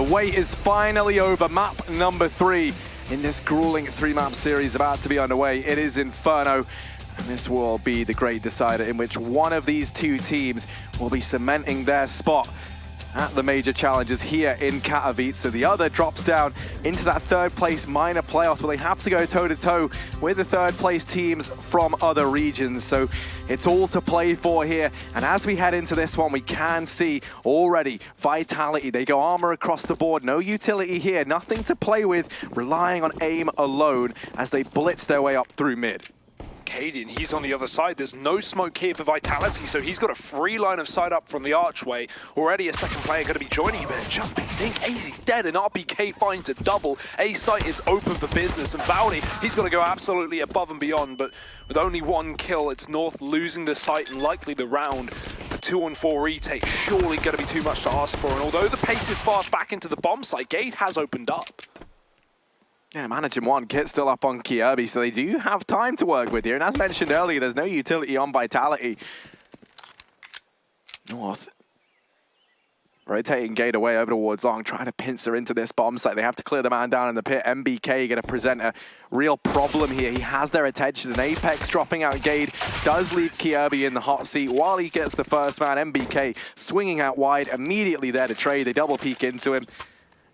wait is finally over. Map number 3 in this grueling 3-map series about to be underway. It is Inferno, and this will be the great decider in which one of these two teams will be cementing their spot at the major challenges here in Katowice. The other drops down into that third place minor playoffs where they have to go toe-to-toe with the third place teams from other regions. So it's all to play for here. And as we head into this one, we can see already Vitality. They go armor across the board. No utility here. Nothing to play with. Relying on aim alone as they blitz their way up through mid. Cadian, he's on the other side. There's no smoke here for Vitality, so he's got a free line of sight up from the archway. Already a second player going to be joining him. Jumping, think AZ's dead, and RPK finds a double. A site is open for business, and Valdi, he's going to go absolutely above and beyond, but with only one kill, it's North losing the site and likely the round. A 2-on-4 retake, surely going to be too much to ask for, and although the pace is fast back into the bomb site, Gate has opened up. Yeah, managing one, Kit still up on Kirby, so they do have time to work with here. And as mentioned earlier, there's no utility on Vitality. North rotating Gate away over towards Long, trying to pincer into this bomb site. They have to clear the man down in the pit. MBK going to present a real problem here. He has their attention, and Apex dropping out Gade does leave Kirby in the hot seat while he gets the first man. MBK swinging out wide, immediately there to trade. They double peek into him.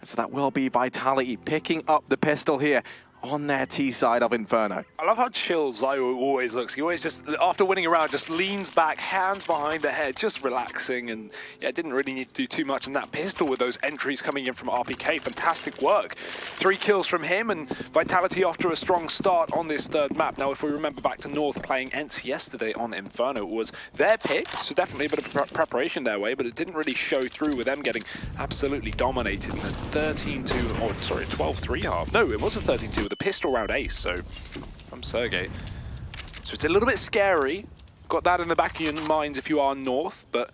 So that will be Vitality picking up the pistol here on their T side of Inferno. I love how chill Zaiwu always looks. He always just, after winning a round, just leans back, hands behind the head, just relaxing. And yeah, didn't really need to do too much in that pistol with those entries coming in from RPK. Fantastic work. 3 kills from him, and Vitality off to a strong start on this third map. Now, if we remember back to North playing Ents yesterday on Inferno, it was their pick, so definitely a bit of preparation their way, but it didn't really show through with them getting absolutely dominated in a 13-2, oh, sorry, 12-3 half. No, it was a 13-2 with a pistol round ace, so from Sergey. So it's a little bit scary. Got that in the back of your minds if you are North, but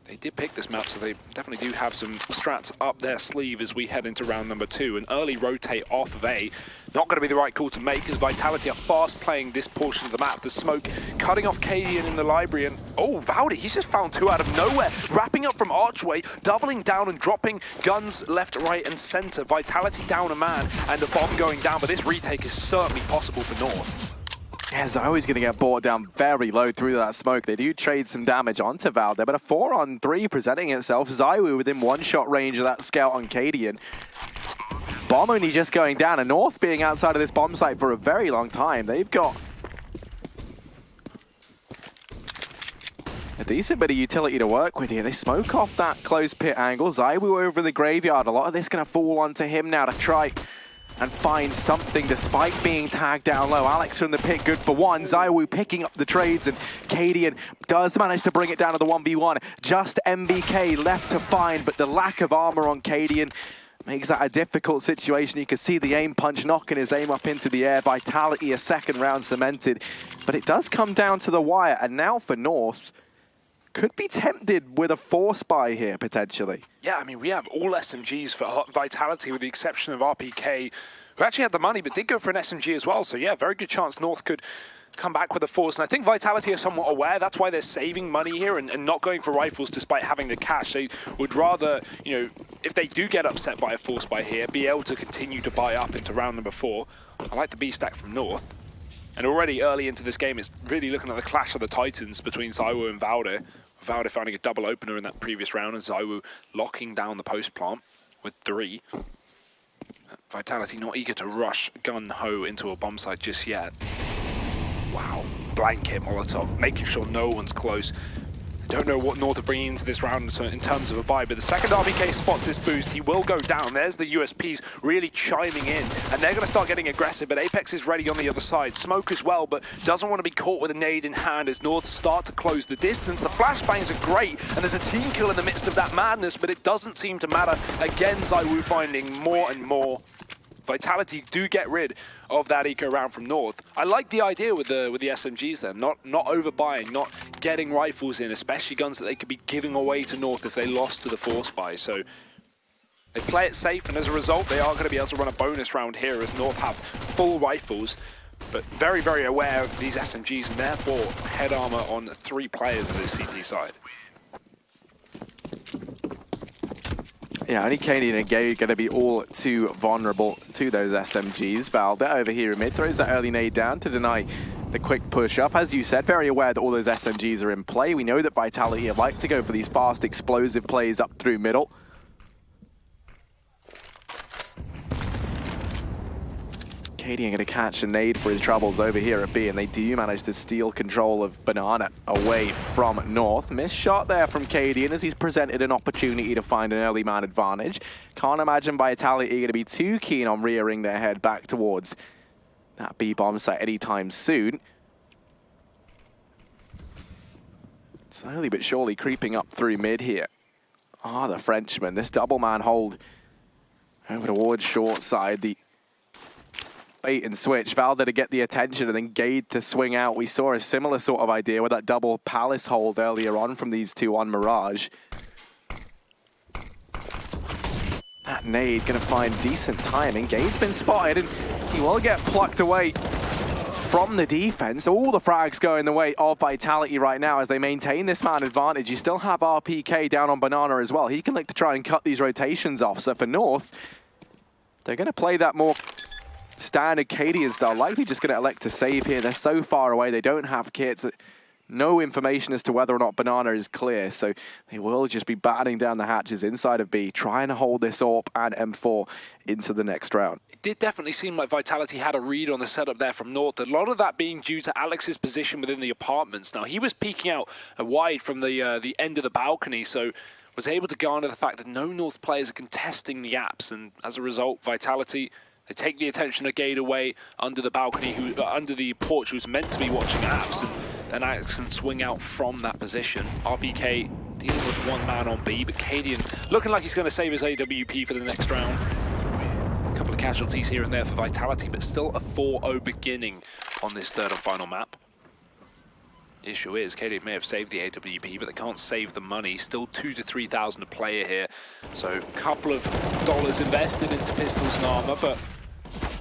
they did pick this map, so they definitely do have some strats up their sleeve as we head into round number 2. An early rotate off of A. Not going to be the right call to make, as Vitality are fast playing this portion of the map. The smoke cutting off Cadian in the library, and oh, Valdi, he's just found 2 out of nowhere. Wrapping up from Archway, doubling down and dropping guns left, right, and center. Vitality down a man, and the bomb going down, but this retake is certainly possible for North. Yeah, Zaiwu's going to get brought down very low through that smoke. They do trade some damage onto Val there, but a 4-on-3 presenting itself. Zaiwu within one-shot range of that scout on Cadian. Bomb only just going down, and North being outside of this bomb site for a very long time. They've got a decent bit of utility to work with here. They smoke off that close pit angle. Zaiwu over in the graveyard. A lot of this going to fall onto him now to try and find something despite being tagged down low. Alex from the pit, good for one. Zaiwu picking up the trades, and Cadian does manage to bring it down to the 1v1. Just MBK left to find, but the lack of armor on Cadian makes that a difficult situation. You can see the aim punch knocking his aim up into the air. Vitality a second round cemented, but it does come down to the wire, and now for North, could be tempted with a force buy here, potentially. Yeah, I mean, we have all SMGs for Vitality with the exception of RPK, who actually had the money but did go for an SMG as well. So yeah, very good chance North could come back with a force. And I think Vitality are somewhat aware. That's why they're saving money here and not going for rifles despite having the cash. They would rather, you know, if they do get upset by a force buy here, be able to continue to buy up into round number 4. I like the B stack from North. And already early into this game, it's really looking at the clash of the titans between Zaiwu and Valde. Valde finding a double opener in that previous round, and Zaiwu locking down the post plant with 3. Vitality not eager to rush gun-ho into a bomb site just yet. Wow, blanket Molotov, making sure no one's close. I don't know what North are bringing into this round in terms of a buy, but the second RBK spots this boost, he will go down. There's the USPs really chiming in, and they're going to start getting aggressive, but Apex is ready on the other side. Smoke as well, but doesn't want to be caught with a nade in hand as North start to close the distance. The flashbangs are great, and there's a team kill in the midst of that madness, but it doesn't seem to matter. Again, Zaiwu finding more and more. Vitality do get rid of that eco round from North. I like the idea with the SMGs then, not overbuying, not getting rifles in, especially guns that they could be giving away to North if they lost to the force buy. So they play it safe, and as a result, they are going to be able to run a bonus round here as North have full rifles, but very, very aware of these SMGs and therefore head armor on 3 players of this CT side. Yeah, only Katie and Gay going to be all too vulnerable to those SMGs. Valde over here in mid throws that early nade down to deny the quick push up. As you said, very aware that all those SMGs are in play. We know that Vitality like to go for these fast, explosive plays up through middle. Cadian going to catch a nade for his troubles over here at B, and they do manage to steal control of Banana away from North. Missed shot there from Cadian as he's presented an opportunity to find an early man advantage. Can't imagine Vitality going to be too keen on rearing their head back towards that B bomb site anytime soon. Slowly but surely creeping up through mid here. The Frenchman, this double man hold over towards short side. The bait and switch, Valde to get the attention and then Gade to swing out. We saw a similar sort of idea with that double Palace hold earlier on from these two on Mirage. That nade gonna find decent timing. Gade's been spotted and he will get plucked away from the defense. All the frags going the way of Vitality right now as they maintain this man advantage. You still have RPK down on Banana as well. He can look to try and cut these rotations off. So for North, they're gonna play that more standard Cadian style, likely just going to elect to save here. They're so far away, they don't have kits. No information as to whether or not Banana is clear, so they will just be battening down the hatches inside of B, trying to hold this AWP and M4 into the next round. It did definitely seem like Vitality had a read on the setup there from North. A lot of that being due to Alex's position within the apartments. Now, he was peeking out wide from the end of the balcony, so was able to garner the fact that no North players are contesting the apps, and as a result, Vitality, they take the attention of Gade away under the balcony, under the porch, who's meant to be watching apps, and then Alex can swing out from that position. RPK dealing with one man on B, but Cadian looking like he's going to save his AWP for the next round. A couple of casualties here and there for Vitality, but still a 4-0 beginning on this third and final map. The issue is, Cadian may have saved the AWP, but they can't save the money. Still 2,000 to 3,000 a player here. So a couple of dollars invested into pistols and armor, but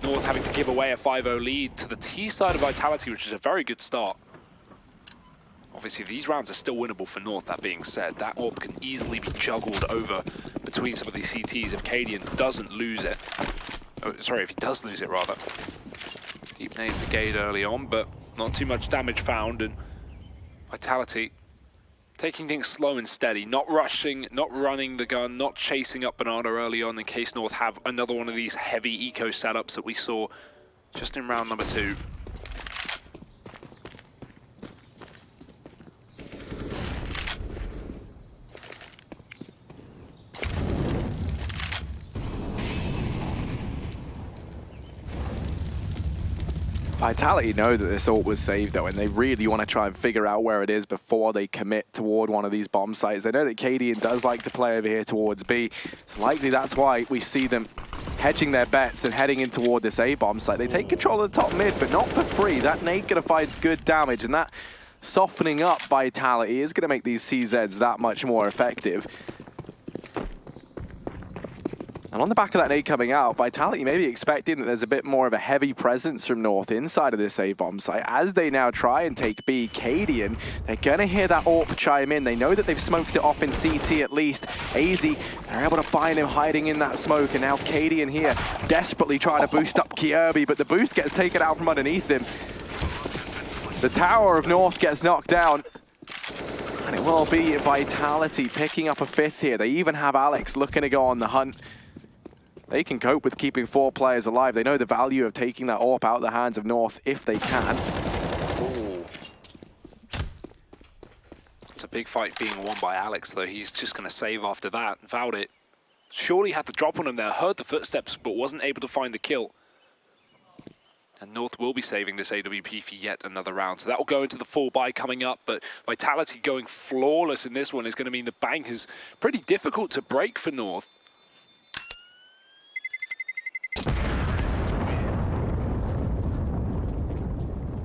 North having to give away a 5-0 lead to the T side of Vitality, which is a very good start. Obviously, these rounds are still winnable for North, that being said. That AWP can easily be juggled over between some of these CTs if Cadian doesn't lose it. Oh, sorry, if he does lose it, rather. Deep nade for Gade early on, but not too much damage found, and Vitality taking things slow and steady, not rushing, not running the gun, not chasing up Banana early on in case North have another one of these heavy eco setups that we saw just in round number 2. Vitality know that this AWP was saved though, and they really want to try and figure out where it is before they commit toward one of these bomb sites. They know that Cadian does like to play over here towards B, so likely that's why we see them hedging their bets and heading in toward this A bomb site. They take control of the top mid, but not for free. That nade going to find good damage, and that softening up Vitality is going to make these CZs that much more effective. And on the back of that nade coming out, Vitality may be expecting that there's a bit more of a heavy presence from North inside of this A-bomb site. As they now try and take B, Cadian, they're going to hear that AWP chime in. They know that they've smoked it off in CT at least. AZ, they're able to find him hiding in that smoke, and now Cadian here desperately trying to boost up Kierby, but the boost gets taken out from underneath him. The tower of North gets knocked down. And it will be Vitality picking up a 5th here. They even have Alex looking to go on the hunt. They can cope with keeping 4 players alive. They know the value of taking that AWP out of the hands of North if they can. Ooh. It's a big fight being won by Alex, though. He's just going to save after that. Valde surely had the drop on him there, heard the footsteps, but wasn't able to find the kill. And North will be saving this AWP for yet another round. So that will go into the full buy coming up, but Vitality going flawless in this one is going to mean the bank is pretty difficult to break for North.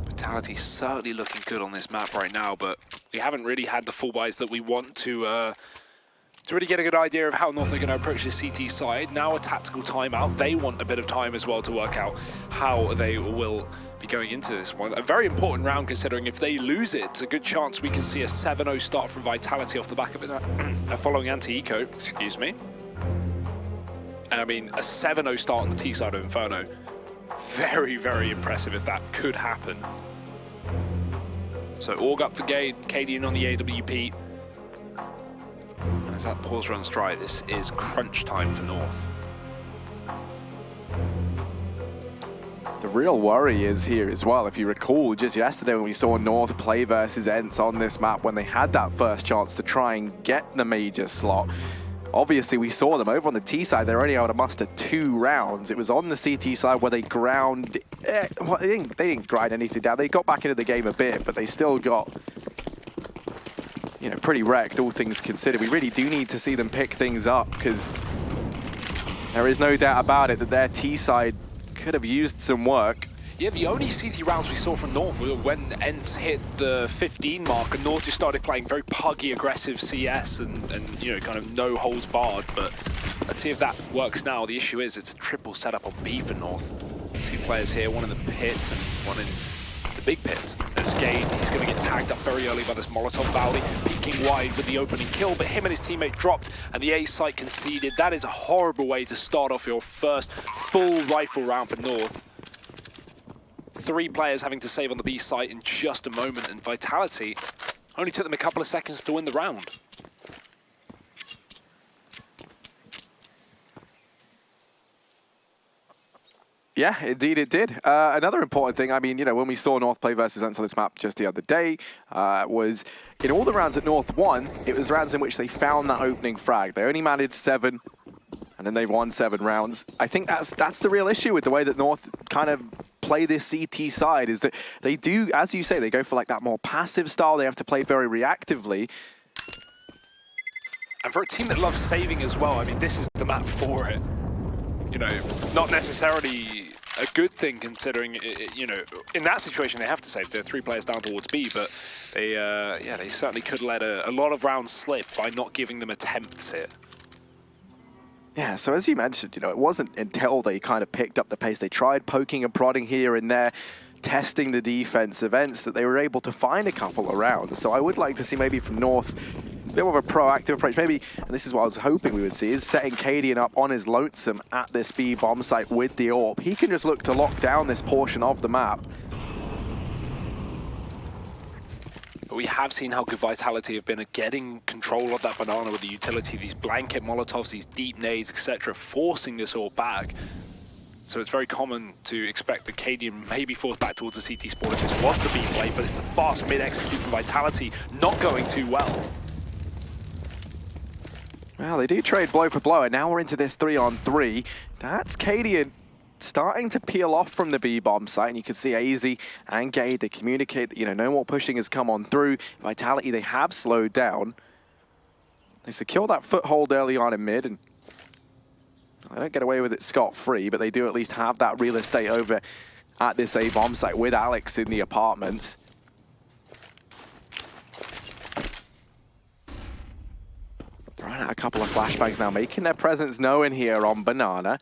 Vitality certainly looking good on this map right now, but we haven't really had the full buys that we want to really get a good idea of how North are going to approach the CT side. Now a tactical timeout. They want a bit of time as well to work out how they will be going into this one. A very important round, considering if they lose it, it's a good chance we can see a 7-0 start from Vitality off the back of it, a following anti-eco, excuse me. I mean, a 7-0 start on the T side of Inferno. Very, very impressive if that could happen. So Org up for Gade, Cadian on the AWP. And as that pause runs dry, this is crunch time for North. The real worry is here as well, if you recall, just yesterday when we saw North play versus Ents on this map when they had that first chance to try and get the major slot. Obviously, we saw them over on the T side. They're only able to muster 2 rounds. It was on the CT side where they ground... well, they didn't grind anything down. They got back into the game a bit, but they still got, you know, pretty wrecked, all things considered. We really do need to see them pick things up, because there is no doubt about it that their T side could have used some work. Yeah, the only CT rounds we saw from North were when Ents hit the 15 mark and North just started playing very puggy, aggressive CS and you know, kind of no holds barred. But let's see if that works now. The issue is it's a triple setup on B for North. 2 players here, one in the pit and one in the big pit. There's Gade, he's going to get tagged up very early by this Molotov Valley, peeking wide with the opening kill, but him and his teammate dropped and the A site conceded. That is a horrible way to start off your first full rifle round for North. 3 players having to save on the B site in just a moment, and Vitality only took them a couple of seconds to win the round. Yeah, indeed it did. Another important thing, I mean, you know, when we saw North play versus Ents on this map just the other day, was in all the rounds that North won, it was rounds in which they found that opening frag. They only managed 7, and then they won 7 rounds. I think that's the real issue with the way that North kind of play this CT side, is that they do, as you say, they go for like that more passive style. They have to play very reactively. And for a team that loves saving as well, I mean, this is the map for it. You know, not necessarily a good thing considering, you know, in that situation they have to save. There are 3 players down towards B, but they, yeah, they certainly could let a lot of rounds slip by not giving them attempts here. Yeah, so as you mentioned, you know, it wasn't until they kind of picked up the pace, they tried poking and prodding here and there, testing the defensive ends, that they were able to find a couple of rounds. So I would like to see maybe from North a bit more of a proactive approach. Maybe, and this is what I was hoping we would see, is setting Cadian up on his lonesome at this B bomb site with the AWP. He can just look to lock down this portion of the map. But we have seen how good Vitality have been at getting control of that banana with the utility, these blanket Molotovs, these deep nades, etc., forcing this all back. So it's very common to expect that Cadian may be forced back towards the CT spawn if this was the B play, but it's the fast mid-execute from Vitality not going too well. Well, they do trade blow for blow, and now we're into this 3-on-3. That's Cadian starting to peel off from the B bomb site, and you can see AZ and Gade, they communicate that, you know, no more pushing has come on through. Vitality, they have slowed down. They secure that foothold early on in mid, and they don't get away with it scot-free, but they do at least have that real estate over at this A bomb site with Alex in the apartments. Running out a couple of flashbangs now, making their presence known here on Banana.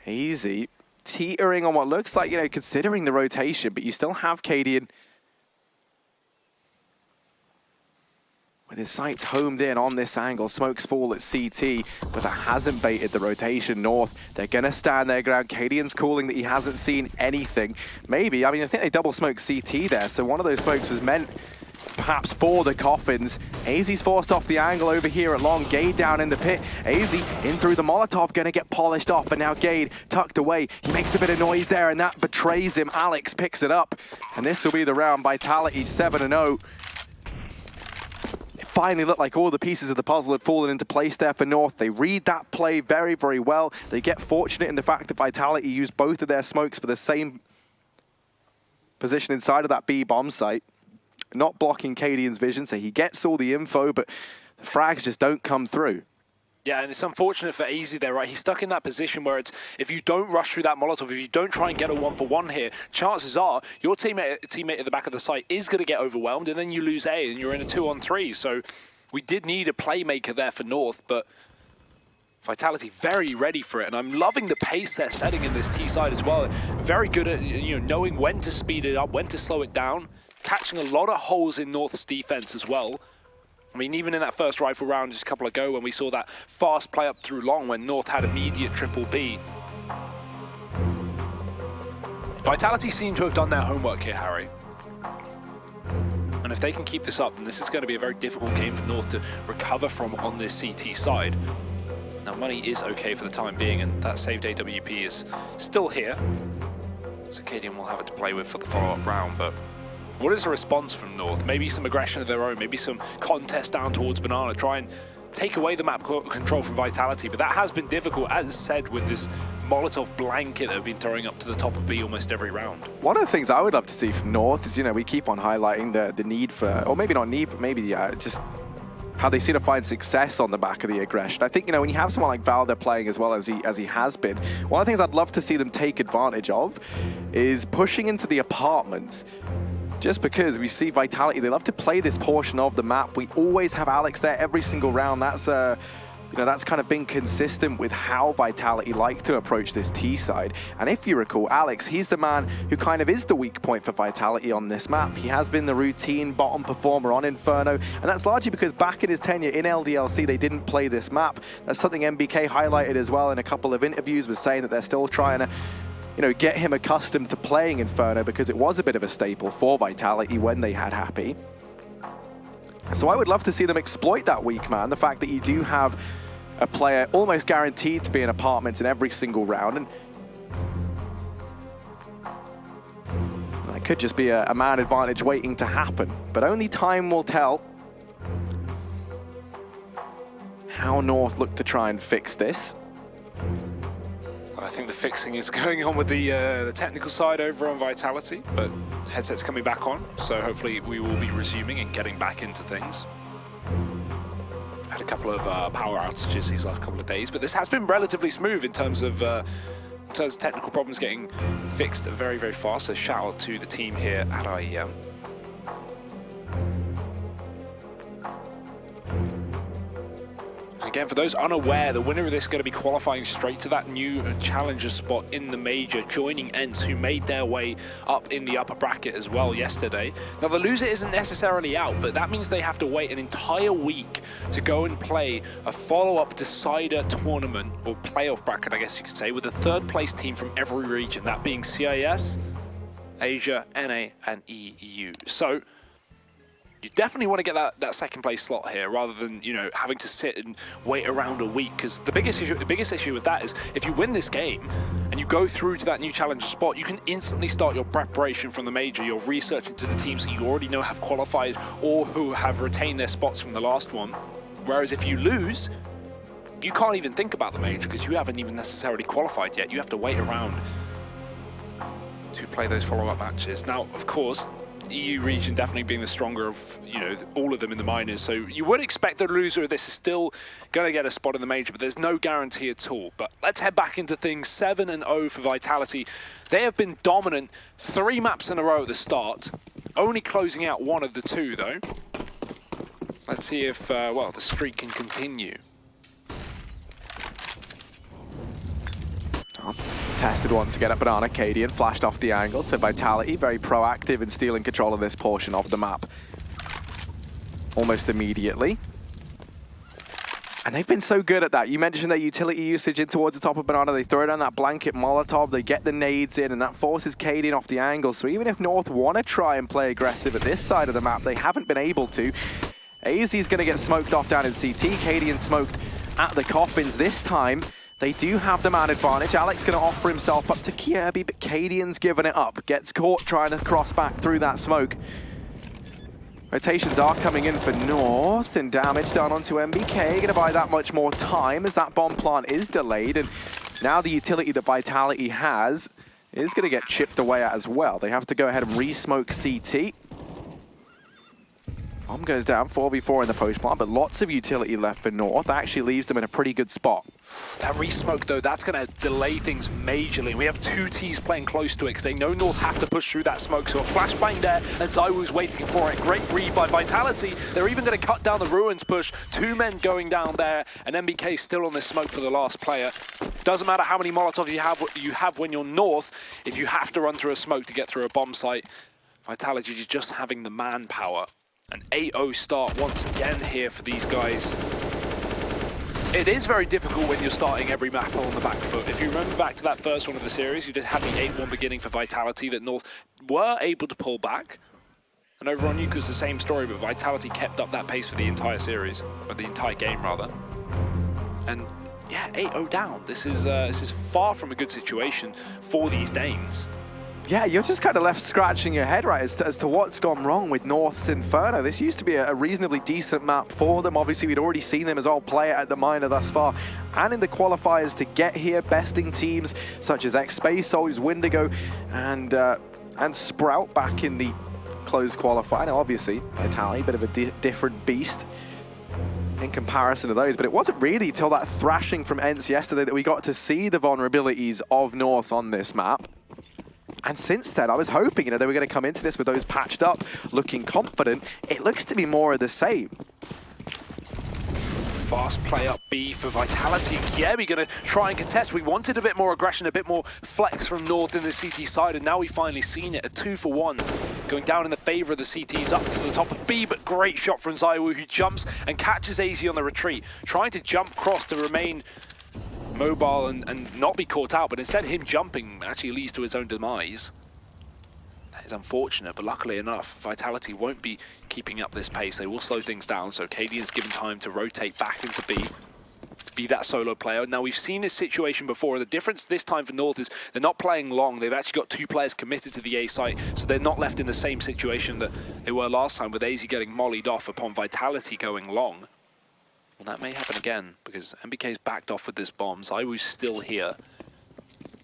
Easy, teetering on what looks like, you know, considering the rotation, but you still have Cadian with his sights homed in on this angle. Smokes fall at CT, but that hasn't baited the rotation North. They're going to stand their ground. Cadian's calling that he hasn't seen anything. Maybe, I mean, I think they double smoked CT there, so one of those smokes was meant perhaps for the coffins. AZ's forced off the angle over here at long. Gade down in the pit. AZ in through the Molotov, gonna get polished off, but now Gade tucked away. He makes a bit of noise there, and that betrays him. Alex picks it up, and this will be the round. Vitality 7-0. It finally looked like all the pieces of the puzzle had fallen into place there for North. They read that play very, very well. They get fortunate in the fact that Vitality used both of their smokes for the same position inside of that B bomb site, not blocking Cadian's vision, so he gets all the info, but the frags just don't come through. Yeah, and it's unfortunate for AZ there, right? He's stuck in that position where it's, if you don't rush through that Molotov, if you don't try and get a 1-for-1 here, chances are your teammate at the back of the site is going to get overwhelmed, and then you lose A, and you're in a 2-on-3. So we did need a playmaker there for North, but Vitality very ready for it, and I'm loving the pace they're setting in this T side as well. Very good at, you know, knowing when to speed it up, when to slow it down, catching a lot of holes in North's defense as well. I mean, even in that first rifle round just a couple ago when we saw that fast play up through long when North had immediate triple B. Vitality seem to have done their homework here, Harry. And if they can keep this up, then this is going to be a very difficult game for North to recover from on this CT side. Now, money is okay for the time being, and that saved AWP is still here. So Cadian will have it to play with for the follow-up round, but what is the response from North? Maybe some aggression of their own, maybe some contest down towards Banana, try and take away the map control from Vitality, but that has been difficult, as said, with this Molotov blanket that have been throwing up to the top of B almost every round. One of the things I would love to see from North is, we keep on highlighting the need for, or maybe not need, but maybe just how they seem to find success on the back of the aggression. I think, when you have someone like Valder playing as well as he has been, one of the things I'd love to see them take advantage of is pushing into the apartments. Just because we see Vitality, they love to play this portion of the map. We always have Alex there every single round. That's that's kind of been consistent with how Vitality like to approach this T side. And if you recall, Alex, he's the man who kind of is the weak point for Vitality on this map. He has been the routine bottom performer on Inferno, and that's largely because back in his tenure in LDLC, they didn't play this map. That's something MBK highlighted as well in a couple of interviews, was saying that they're still trying to get him accustomed to playing Inferno because it was a bit of a staple for Vitality when they had Happy. So I would love to see them exploit that weak man, the fact that you do have a player almost guaranteed to be in apartments in every single round. And that could just be a man advantage waiting to happen, but only time will tell how North look to try and fix this. I think the fixing is going on with the technical side over on Vitality, but headset's coming back on, so hopefully we will be resuming and getting back into things. Had a couple of power outages these last couple of days, but this has been relatively smooth in terms of technical problems getting fixed very, very fast. So shout out to the team here at IEM. Again, for those unaware, the winner of this is going to be qualifying straight to that new challenger spot in the major, joining Ents, who made their way up in the upper bracket as well yesterday. Now, the loser isn't necessarily out, but that means they have to wait an entire week to go and play a follow-up decider tournament, or playoff bracket, I guess you could say, with a third-place team from every region, that being CIS, Asia, NA, and EU. So you definitely want to get that second place slot here, rather than having to sit and wait around a week. Because the biggest issue with that is if you win this game and you go through to that new challenger spot, you can instantly start your preparation from the major, your research into the teams that you already know have qualified or who have retained their spots from the last one. Whereas if you lose, you can't even think about the major because you haven't even necessarily qualified yet. You have to wait around to play those follow-up matches. Now, of course, EU region definitely being the stronger of all of them in the minors, so you would expect the loser of this is still going to get a spot in the major, but there's no guarantee at all. But let's head back into things. 7-0 for Vitality. They have been dominant 3 maps in a row at the start, only closing out one of the 2 though. Let's see if the streak can continue. Tested once again at Banana. Cadian flashed off the angle, so Vitality very proactive in stealing control of this portion of the map almost immediately. And they've been so good at that. You mentioned their utility usage in towards the top of Banana. They throw down that blanket Molotov, they get the nades in, and that forces Cadian off the angle. So even if North want to try and play aggressive at this side of the map, they haven't been able to. AZ's going to get smoked off down in CT. Cadian smoked at the coffins this time. They do have the man advantage. Alex going to offer himself up to Kierby, but Cadian's given it up. Gets caught trying to cross back through that smoke. Rotations are coming in for North, and damage done onto MBK. Going to buy that much more time as that bomb plant is delayed. And now the utility that Vitality has is going to get chipped away at as well. They have to go ahead and re-smoke CT. Bomb goes down, 4v4 in the post plant, but lots of utility left for North. That actually leaves them in a pretty good spot. That re-smoke, though, that's going to delay things majorly. We have 2 Ts playing close to it because they know North have to push through that smoke. So a flashbang there, and Zywoo's waiting for it. Great read by Vitality. They're even going to cut down the Ruins push. 2 men going down there, and MBK still on this smoke for the last player. Doesn't matter how many Molotov you have when you're North, if you have to run through a smoke to get through a bomb site. Vitality just having the manpower An 8-0 start once again here for these guys. It is very difficult when you're starting every map on the back foot. If you remember back to that first one of the series, you did have the 8-1 beginning for Vitality that North were able to pull back. And over on Nuka, it's the same story, but Vitality kept up that pace for the entire series, or the entire game rather. And yeah, 8-0 down. This is far from a good situation for these Danes. Yeah, you're just kind of left scratching your head, right, as to what's gone wrong with North's Inferno. This used to be a reasonably decent map for them. Obviously, we'd already seen them as all play it at the minor thus far. And in the qualifiers to get here, besting teams such as X-Space Soldiers, Windigo, and Sprout back in the closed qualifier. Now, obviously, Vitality, a bit of a different beast in comparison to those, but it wasn't really till that thrashing from ENCE yesterday that we got to see the vulnerabilities of North on this map. And since then, I was hoping, they were going to come into this with those patched up, looking confident. It looks to be more of the same. Fast play up B for Vitality. Yeah, we're going to try and contest. We wanted a bit more aggression, a bit more flex from North in the CT side, and now we've finally seen it. A 2-for-1 going down in the favor of the CTs up to the top of B, but great shot from Zywoo, who jumps and catches AZ on the retreat, trying to jump across to remain mobile and not be caught out, but instead him jumping actually leads to his own demise. That is unfortunate, but luckily enough, Vitality won't be keeping up this pace. They will slow things down, so Cadian's given time to rotate back into B, be that solo player. Now, we've seen this situation before. The difference this time for North is they're not playing long. They've actually got 2 players committed to the A site, so they're not left in the same situation that they were last time, with AZ getting mollied off upon Vitality going long. Well, that may happen again, because MBK's backed off with this bomb. Zywoo's still here.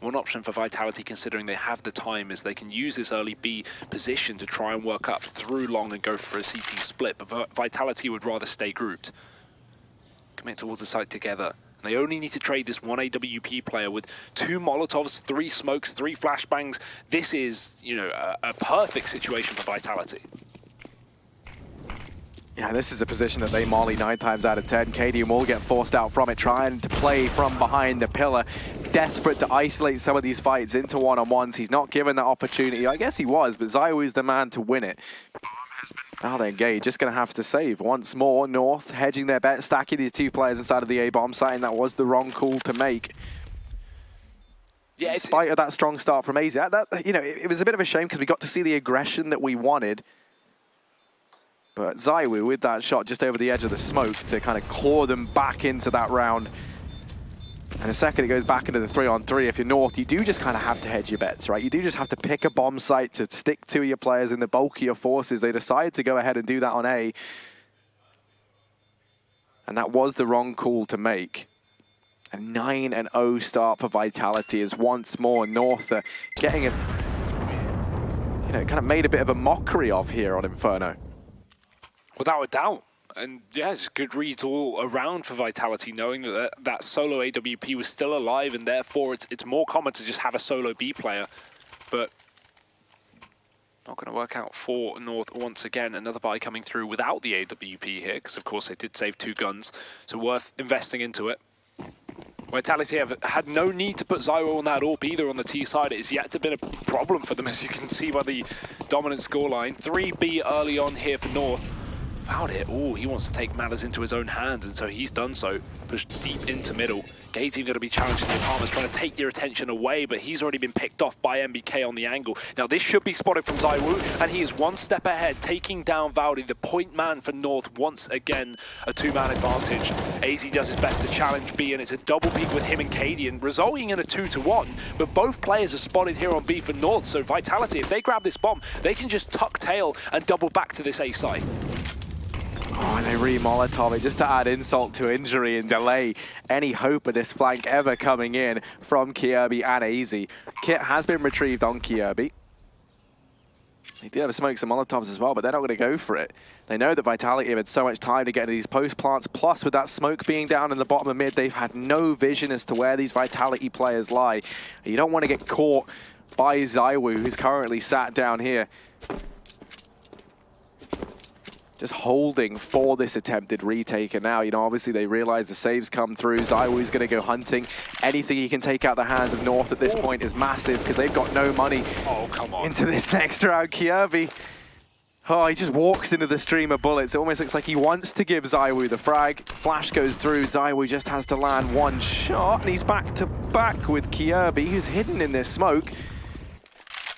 One option for Vitality, considering they have the time, is they can use this early B position to try and work up through long and go for a CT split, but Vitality would rather stay grouped. Commit towards the site together. And they only need to trade this one AWP player with 2 Molotovs, 3 smokes, 3 flashbangs. This is, a perfect situation for Vitality. Yeah, this is a position that they molly 9 times out of 10. Cadian will get forced out from it, trying to play from behind the pillar. Desperate to isolate some of these fights into one-on-ones. He's not given that opportunity. I guess he was, but Zywoo is the man to win it. Now they engage, just going to have to save. Once more, North hedging their bet, stacking these 2 players inside of the A-bomb site, and that was the wrong call to make. Yeah, in spite of that strong start from AZ, it was a bit of a shame because we got to see the aggression that we wanted. But Zywoo with that shot just over the edge of the smoke to kind of claw them back into that round. And the second it goes back into the 3-on-3, if you're North, you do just kind of have to hedge your bets, right? You do just have to pick a bomb site to stick to your players in the bulk of your forces. They decided to go ahead and do that on A. And that was the wrong call to make. A 9-0 start for Vitality is once more North getting a, kind of made a bit of a mockery of here on Inferno. Without a doubt. And yeah, just good reads all around for Vitality, knowing that that solo AWP was still alive, and therefore it's more common to just have a solo B player. But not going to work out for North once again. Another buy coming through without the AWP here, because of course they did save 2 guns, so worth investing into it. Vitality have had no need to put Zywoo on that AWP either on the T side. It has yet to been a problem for them, as you can see by the dominant scoreline. 3B early on here for North. Found it. Oh, he wants to take matters into his own hands, and so he's done so. Pushed deep into middle. Gate's even going to be challenging the apartments, trying to take your attention away, but he's already been picked off by MBK on the angle. Now this should be spotted from Zywoo, and he is 1 step ahead, taking down Valdi, the point man for North. Once again, a 2-man advantage. AZ does his best to challenge B, and it's a double peak with him and Cadian, resulting in a 2-to-1. But both players are spotted here on B for North, so Vitality, if they grab this bomb, they can just tuck tail and double back to this A site. Oh, and they re-Molotov it just to add insult to injury and delay any hope of this flank ever coming in from Kjaerbye and AZ. Kit has been retrieved on Kjaerbye. They do have smokes and Molotovs as well, but they're not going to go for it. They know that Vitality have had so much time to get into these post plants, plus with that smoke being down in the bottom of mid, they've had no vision as to where these Vitality players lie. You don't want to get caught by Zywoo, who's currently sat down here, just holding for this attempted retake. And now, obviously they realize the saves come through. Zywoo's going to go hunting. Anything he can take out the hands of North at this point is massive, because they've got no money into this next round. Kjaerbye, Oh, he just walks into the stream of bullets. It almost looks like he wants to give ZywOo the frag. Flash goes through. ZywOo just has to land one shot, and he's back to back with Kjaerbye, who's hidden in this smoke.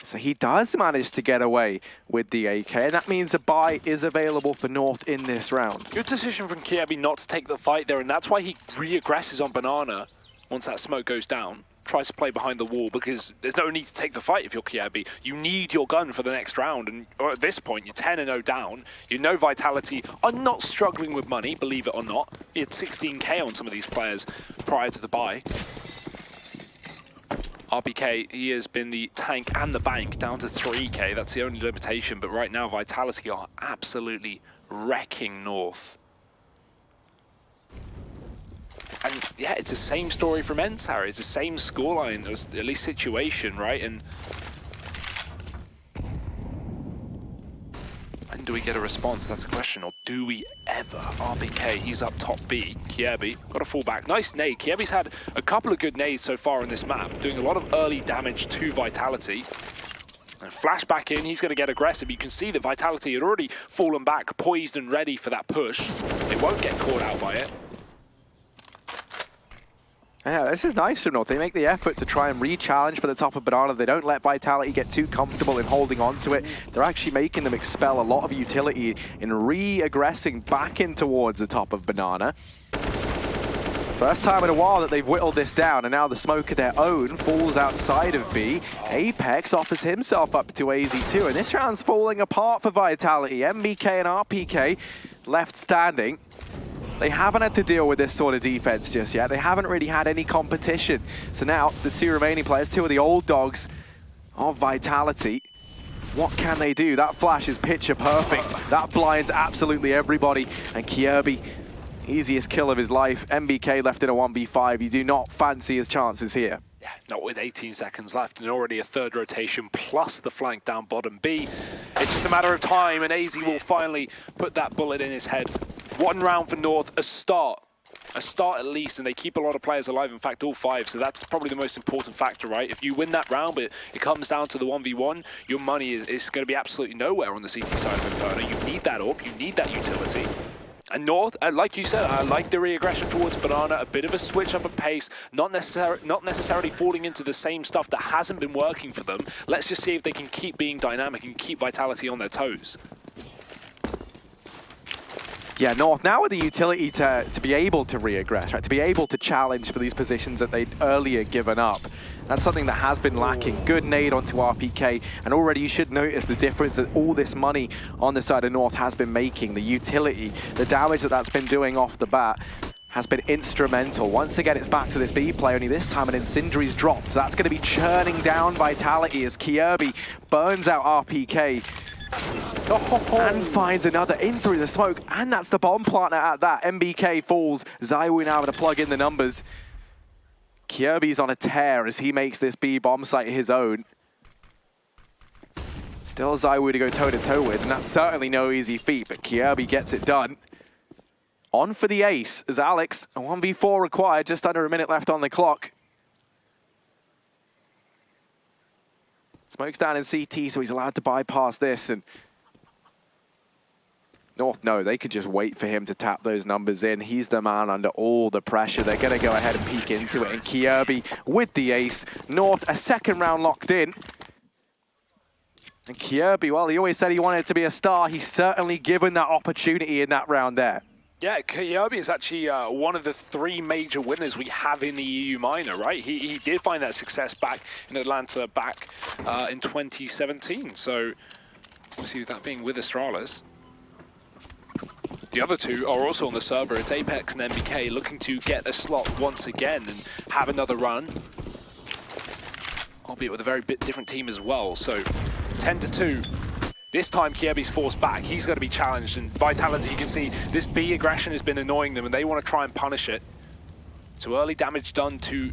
So he does manage to get away with the AK, and that means a buy is available for North in this round. Good decision from Kjaerbye not to take the fight there, and that's why he re-aggresses on Banana once that smoke goes down. Tries to play behind the wall because there's no need to take the fight if you're Kjaerbye. You need your gun for the next round, and at this point, you're 10-0 down. You know Vitality are not struggling with money, believe it or not. You had 16k on some of these players prior to the buy. RPK, he has been the tank and the bank, down to 3k. That's the only limitation, but right now, Vitality are absolutely wrecking North. And yeah, it's the same story from Ensar. It's the same scoreline, at least situation, right? And when do we get a response? That's the question. Or do we ever? RPK, he's up top B. Kjaerbye, got a fall back. Nice nade. Kjaerby's had a couple of good nades so far in this map, doing a lot of early damage to Vitality. And flash back in, he's going to get aggressive. You can see that Vitality had already fallen back, poised and ready for that push. They won't get caught out by it. Yeah, this is nice from North. They make the effort to try and re-challenge for the top of Banana. They don't let Vitality get too comfortable in holding on to it. They're actually making them expel a lot of utility in re-aggressing back in towards the top of Banana. First time in a while that they've whittled this down, and now the smoke of their own falls outside of B. Apex offers himself up to AZ2, and this round's falling apart for Vitality. MBK and RPK left standing. They haven't had to deal with this sort of defense just yet. They haven't really had any competition. So now, the two remaining players, two of the old dogs of Vitality, what can they do? That flash is picture perfect. That blinds absolutely everybody. And Kjaerbye, easiest kill of his life. MBK left in a 1v5. You do not fancy his chances here. Yeah, not with 18 seconds left and already a third rotation plus the flank down bottom B. It's just a matter of time, and AZ will finally put that bullet in his head. One round for North, a start at least, and they keep a lot of players alive, in fact all 5, so that's probably the most important factor, right? If you win that round, but it comes down to the 1v1, your money is going to be absolutely nowhere on the CT side of Inferno. You need that AWP, you need that utility. And North, like you said, I like the re-aggression towards Banana, a bit of a switch up of pace, not necessarily falling into the same stuff that hasn't been working for them. Let's just see if they can keep being dynamic and keep Vitality on their toes. Yeah, North now with the utility to be able to re-aggress, right? To be able to challenge for these positions that they'd earlier given up. That's something that has been lacking. Good nade onto RPK, and already you should notice the difference that all this money on the side of North has been making. The utility, the damage that that's been doing off the bat has been instrumental. Once again, it's back to this B play, only this time an Incendiary's dropped. So that's going to be churning down Vitality as Kjaerbye burns out RPK. And finds another in through the smoke, and that's the bomb planter at that. MBK falls. ZywOo now having to plug in the numbers. Kjaerbye's on a tear as he makes this B bomb site his own. Still ZywOo to go toe-to-toe with, and that's certainly no easy feat, but Kjaerbye gets it done. On for the ace as Alex, a 1v4 required, just under a minute left on the clock. Smoke's down in CT, so he's allowed to bypass this, and North, no, they could just wait for him to tap those numbers in. He's the man under all the pressure. They're going to go ahead and peek into it, and Kjaerbye with the ace. North, a second round locked in. And Kjaerbye, well, he always said he wanted to be a star. He's certainly given that opportunity in that round there. Yeah, Kjaerbye is actually one of the 3 major winners we have in the EU Minor, right? He did find that success back in Atlanta back in 2017. So we'll see that being with Astralis. The other 2 are also on the server. It's Apex and MBK looking to get a slot once again and have another run. Albeit with a very bit different team as well. So 10-2. This time Kjaerbye's forced back. He's going to be challenged, and Vitality, you can see this B aggression has been annoying them and they want to try and punish it. So early damage done to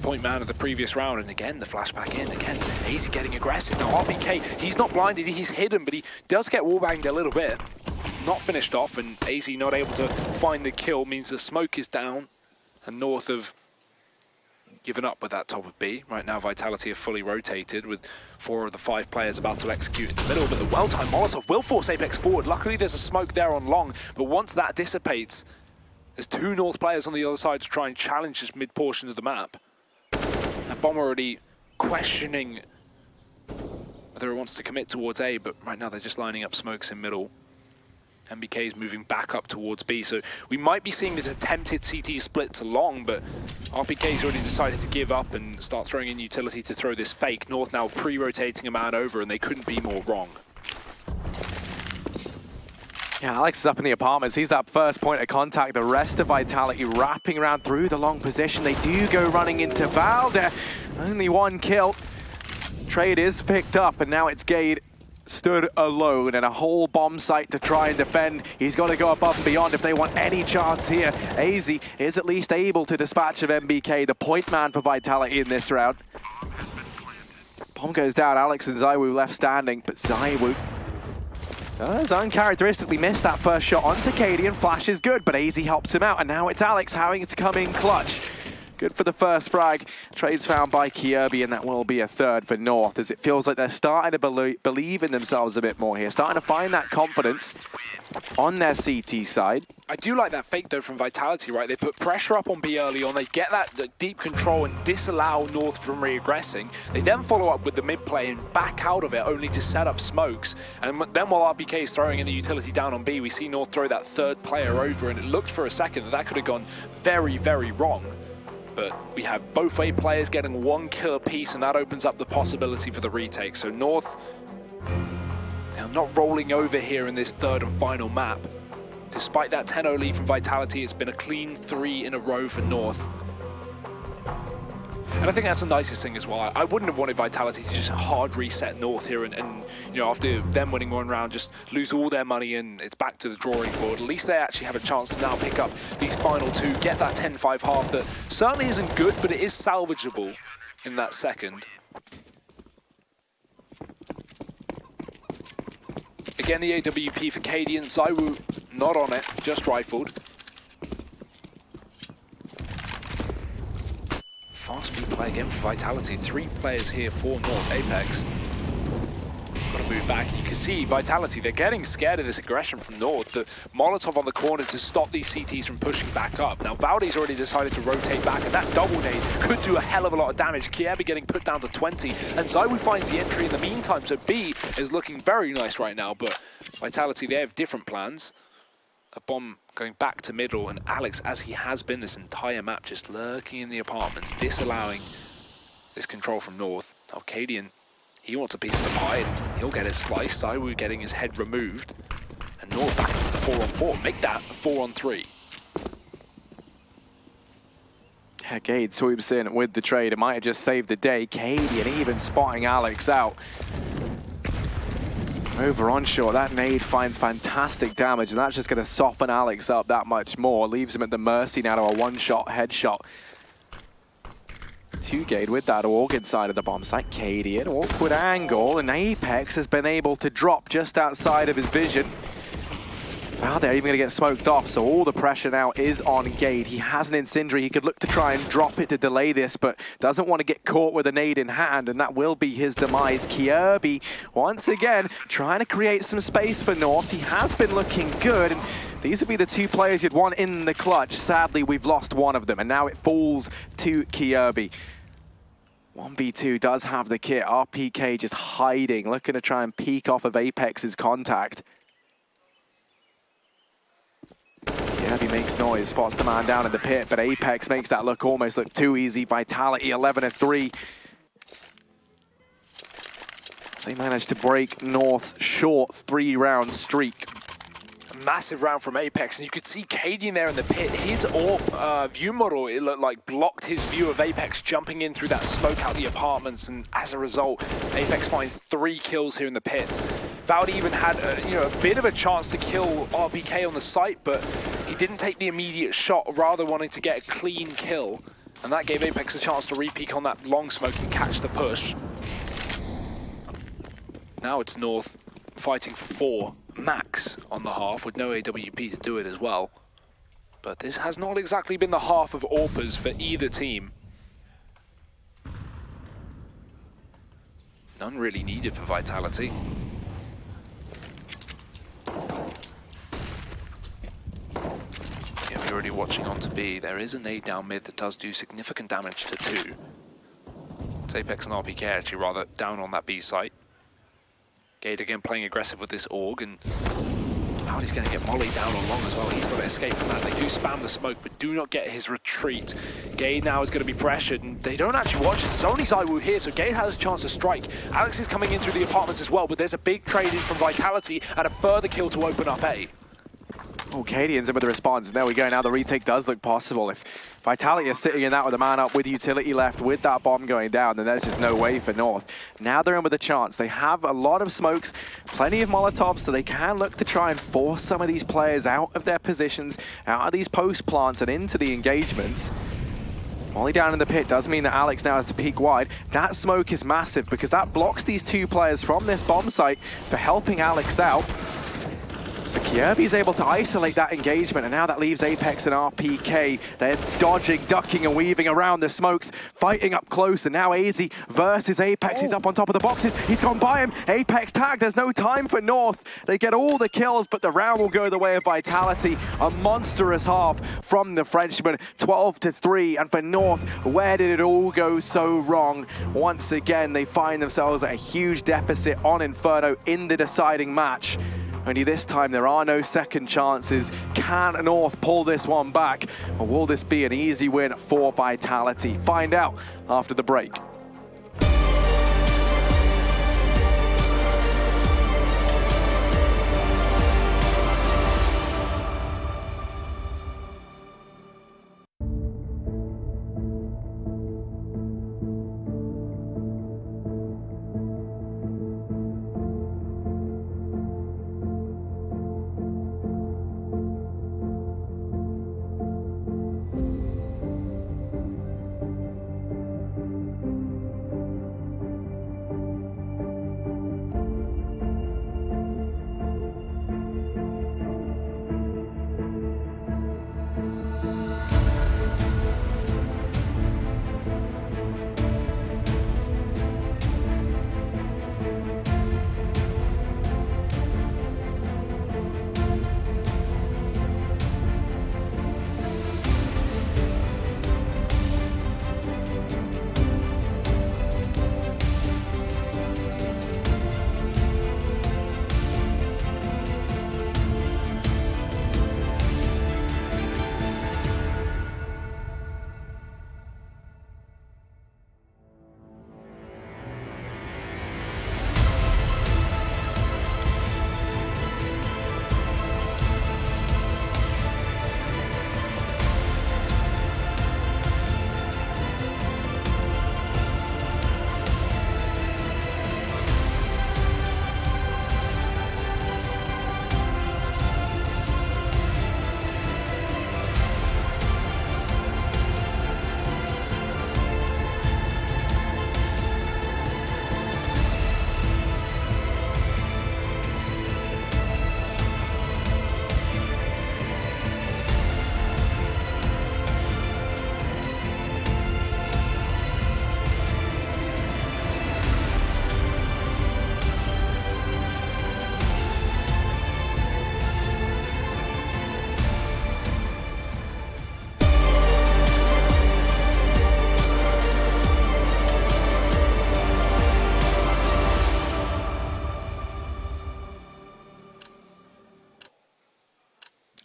point man of the previous round, and again the flashback in. Again, AZ getting aggressive. Now RPK, he's not blinded, he's hidden, but he does get wallbanged a little bit. Not finished off, and AZ not able to find the kill means the smoke is down and North of given up with that top of B. Right now, Vitality are fully rotated with 4 of the 5 players about to execute into the middle, but the well-timed Molotov will force Apex forward. Luckily, there's a smoke there on long, but once that dissipates, there's 2 North players on the other side to try and challenge this mid-portion of the map. Now, Bomb already questioning whether it wants to commit towards A, but right now they're just lining up smokes in middle. MBK is moving back up towards B, so we might be seeing this attempted CT split to long, but RPK's already decided to give up and start throwing in utility to throw this fake. North now pre-rotating a man over, and they couldn't be more wrong. Yeah, Alex is up in the apartments. He's that first point of contact. The rest of Vitality wrapping around through the long position. They do go running into Valde. Only 1 kill. Trade is picked up, and now it's Gade stood alone in a whole bomb site to try and defend. He's got to go above and beyond if they want any chance here. AZ is at least able to dispatch of MBK, the point man for Vitality in this round. Bomb goes down. Alex and Zaiwu left standing, but Zaiwu does uncharacteristically miss that first shot onto Cadian. Flash is good, but AZ helps him out, and now it's Alex having to come in clutch. Good for the first frag. Trades found by Kierby, and that will be a 3rd for North, as it feels like they're starting to believe in themselves a bit more here, starting to find that confidence on their CT side. I do like that fake, though, from Vitality, right? They put pressure up on B early on, they get that deep control and disallow North from re-aggressing. They then follow up with the mid-play and back out of it, only to set up smokes. And then while RPK is throwing in the utility down on B, we see North throw that 3rd player over, and it looked for a second that could have gone very, very wrong. But we have both A players getting 1 kill apiece, and that opens up the possibility for the retake. So North, not rolling over here in this 3rd and final map. Despite that 10-0 lead from Vitality, it's been a clean 3 in a row for North. And I think that's the nicest thing as well. I wouldn't have wanted Vitality to just hard reset North here and you know, after them winning 1 round, just lose all their money and it's back to the drawing board. At least they actually have a chance to now pick up these final 2, get that 10-5 half that certainly isn't good, but it is salvageable in that second. Again, the AWP for Cadian. Zaiwu not on it, just rifled. Fast speed play again for Vitality. 3 players here for North. Apex got to move back. You can see Vitality, they're getting scared of this aggression from North. The Molotov on the corner to stop these CTs from pushing back up. Now Valde's already decided to rotate back, and that double nade could do a hell of a lot of damage. Kierby getting put down to 20, and Zaiwu finds the entry in the meantime. So B is looking very nice right now, but Vitality, they have different plans. A bomb going back to middle, and Alex, as he has been this entire map, just lurking in the apartments, disallowing this control from North. Cadian, he wants a piece of the pie, and he'll get his slice. Zaiwu getting his head removed, and North back into the 4-on-4. Make that a 4-on-3. Yeah, Gade swoops in with the trade. It might have just saved the day. Cadian even spotting Alex out. Over onshore, that nade finds fantastic damage, and that's just going to soften Alex up that much more. Leaves him at the mercy now to a 1-shot headshot. 2 Gade with that org inside of the bomb site. Cadian, awkward angle, and Apex has been able to drop just outside of his vision. Wow, they're even going to get smoked off, so all the pressure now is on Gade. He has an incendiary. He could look to try and drop it to delay this, but doesn't want to get caught with a nade in hand, and that will be his demise. Kierby, once again, trying to create some space for North. He has been looking good, and these would be the 2 players you'd want in the clutch. Sadly, we've lost one of them, and now it falls to Kierby. 1v2 does have the kit. RPK just hiding, looking to try and peek off of Apex's contact. Kierby makes noise, spots the man down in the pit, but Apex makes that almost look too easy. Vitality 11-3. They managed to break North's short 3-round streak. A massive round from Apex, and you could see Cadian there in the pit. His view model, it looked like, blocked his view of Apex jumping in through that smoke out the apartments, and as a result, Apex finds 3 kills here in the pit. Valde even had a bit of a chance to kill RPK on the site, but he didn't take the immediate shot, rather wanting to get a clean kill. And that gave Apex a chance to re-peek on that long smoke and catch the push. Now it's North fighting for 4 max on the half, with no AWP to do it as well. But this has not exactly been the half of AWPers for either team. None really needed for Vitality. Yeah, we're already watching on to B. There is a nade down mid that does do significant damage to 2. It's Apex and RPK actually rather down on that B site. Gade again playing aggressive with this AUG, and now he's going to get Molly down on long as well. He's got to escape from that. They do spam the smoke, but do not get his retreat. Gade now is going to be pressured, and they don't actually watch this. It's only Zywoo here, so Gade has a chance to strike. Alex is coming in through the apartments as well, but there's a big trade-in from Vitality and a further kill to open up A. Oh, Katie ends up with the response, and there we go. Now the retake does look possible. If Vitality is sitting in that with a man up, with utility left, with that bomb going down, then there's just no way for North. Now they're in with a chance. They have a lot of smokes, plenty of Molotovs, so they can look to try and force some of these players out of their positions, out of these post plants and into the engagements. Molly down in the pit does mean that Alex now has to peek wide. That smoke is massive because that blocks these 2 players from this bomb site for helping Alex out. So Kjaerbye's able to isolate that engagement, and now that leaves Apex and RPK. They're dodging, ducking, and weaving around the smokes, fighting up close, and now AZ versus Apex. He's up on top of the boxes. He's gone by him. Apex tag. There's no time for North. They get all the kills, but the round will go the way of Vitality. A monstrous half from the Frenchman, 12-3. And for North, where did it all go so wrong? Once again, they find themselves at a huge deficit on Inferno in the deciding match. Only this time there are no second chances. Can North pull this one back? Or will this be an easy win for Vitality? Find out after the break.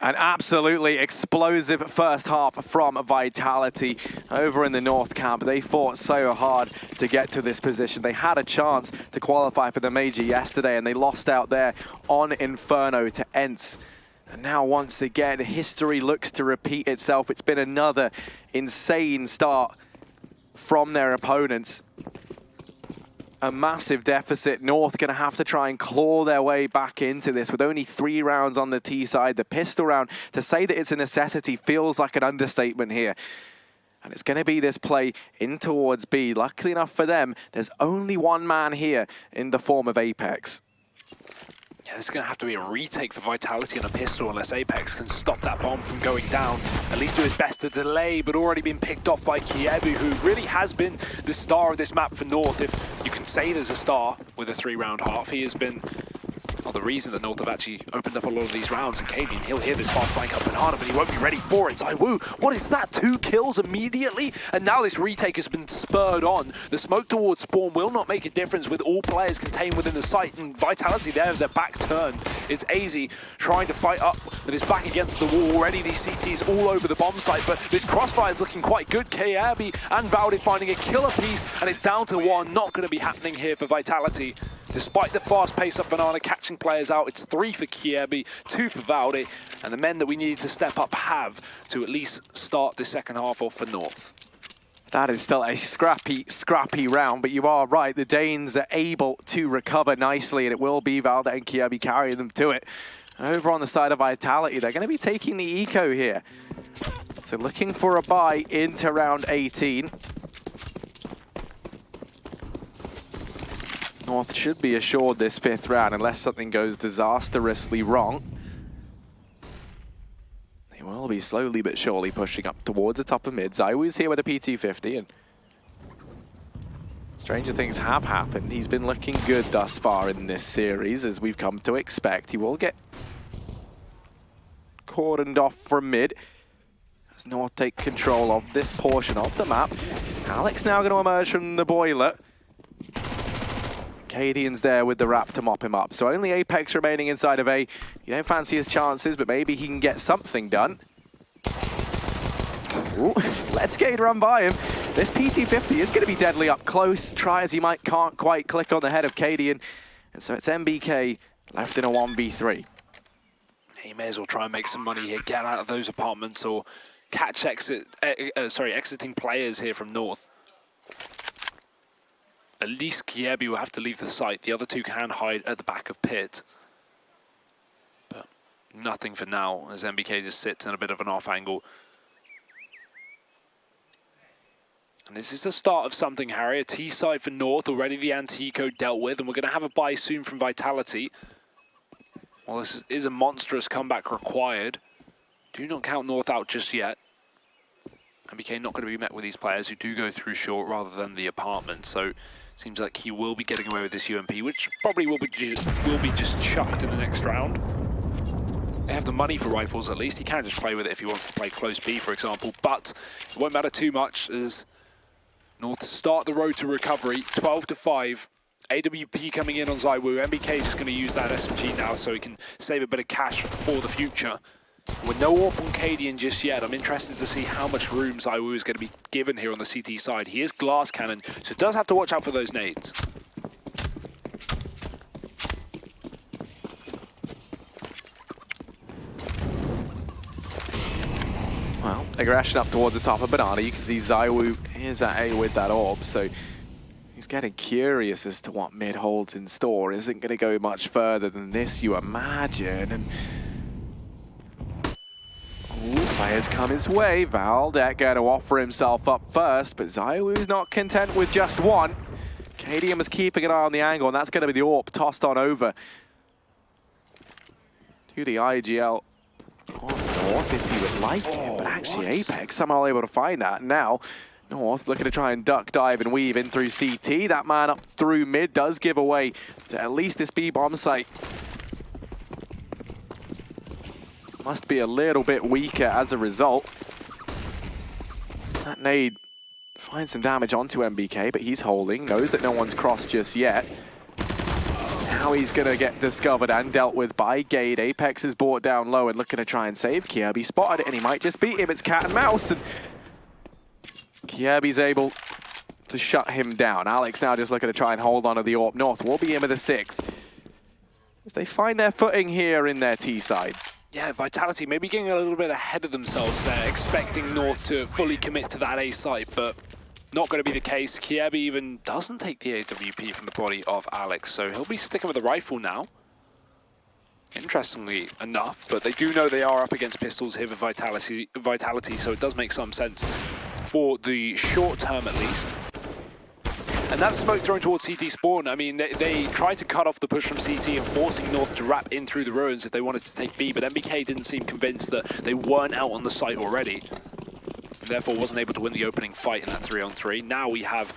An absolutely explosive first half from Vitality over in the North camp. They fought so hard to get to this position. They had a chance to qualify for the major yesterday, and they lost out there on Inferno to ENCE. And now once again, history looks to repeat itself. It's been another insane start from their opponents. A massive deficit. North going to have to try and claw their way back into this with only 3 rounds on the T side. The pistol round, to say that it's a necessity feels like an understatement here. And it's going to be this play in towards B. Luckily enough for them, there's only one man here in the form of Apex. Yeah, there's going to have to be a retake for Vitality on a pistol unless Apex can stop that bomb from going down. At least do his best to delay, but already been picked off by Kiebu, who really has been the star of this map for North. If you can say there's a star with a 3-round half, he has been the reason that North have actually opened up a lot of these rounds. And Cadian, he'll hear this fast flank up Banana, but he won't be ready for it. ZywOo, what is that? 2 kills immediately? And now this retake has been spurred on. The smoke towards spawn will not make a difference with all players contained within the site, and Vitality there with their back turned. It's AZ trying to fight up with his back against the wall. Already these CTs all over the bomb site, but this crossfire is looking quite good. Kiebu and Valde finding a killer piece, and it's down to 1. Not going to be happening here for Vitality. Despite the fast pace of Banana catching players out, it's 3 for Kiebu, 2 for Valde, and the men that we needed to step up have to at least start the second half off for North. That is still a scrappy round, but you are right. The Danes are able to recover nicely, and it will be Valde and Kiebu carrying them to it. Over on the side of Vitality, they're going to be taking the eco here. So looking for a bye into round 18. North should be assured this 5th round unless something goes disastrously wrong. They will be slowly but surely pushing up towards the top of mid. ZywOo's here with a PT50, and stranger things have happened. He's been looking good thus far in this series, as we've come to expect. He will get cordoned off from mid as North take control of this portion of the map. Alex now going to emerge from the boiler. Cadian's there with the wrap to mop him up. So only Apex remaining inside of A. You don't fancy his chances, but maybe he can get something done. Ooh, let's Cade run by him. This PT50 is going to be deadly up close. Try as he might, can't quite click on the head of Cadian. And so it's MBK left in a 1v3. He may as well try and make some money here, get out of those apartments, or catch exiting players here from North. At least Kiebu will have to leave the site. The other 2 can hide at the back of pit. But nothing for now, as MBK just sits in a bit of an off angle. And this is the start of something, Harry. A T side for North, already the anti-eco dealt with, and we're going to have a buy soon from Vitality. Well, this is a monstrous comeback required. Do not count North out just yet. MBK not going to be met with these players who do go through short rather than the apartment, so seems like he will be getting away with this UMP, which probably will be just chucked in the next round. They have the money for rifles at least. He can just play with it if he wants to play close B, for example, but it won't matter too much as North start the road to recovery, 12-5. AWP coming in on ZywOo. MBK just going to use that SMG now so he can save a bit of cash for the future. With no AWP on Cadian just yet, I'm interested to see how much room ZywOo is going to be given here on the CT side. He is glass cannon, so does have to watch out for those nades. Well, aggression up towards the top of Banana. You can see ZywOo is at A with that orb, so he's getting curious as to what mid holds in store. Isn't going to go much further than this, you imagine. And players come his way. Valde going to offer himself up first, but ZywOo's not content with just one. Cadian was keeping an eye on the angle, and that's going to be the AWP tossed on over to the IGL on North if he would like it, but actually Apex somehow able to find that. Now North looking to try and duck, dive, and weave in through CT. That man up through mid does give away to at least this B bomb site. Must be a little bit weaker as a result. That nade finds some damage onto MBK, but he's holding. Knows that no one's crossed just yet. Now he's going to get discovered and dealt with by Gade. Apex is brought down low and looking to try and save Kiebu. Spotted it and he might just beat him. It's cat and mouse. And Kiebu's able to shut him down. Alex now just looking to try and hold on to the AWP. North will be in with a 6th. As they find their footing here in their T side. Yeah, Vitality maybe getting a little bit ahead of themselves there, expecting North to fully commit to that A site, but not going to be the case. Kiebu even doesn't take the AWP from the body of Alex, so he'll be sticking with the rifle now. Interestingly enough, but they do know they are up against pistols here with Vitality, so it does make some sense for the short term at least. And that smoke thrown towards CT spawn, I mean, they tried to cut off the push from CT and forcing North to wrap in through the ruins if they wanted to take B, but MBK didn't seem convinced that they weren't out on the site already. Therefore wasn't able to win the opening fight in that 3-on-3. Now we have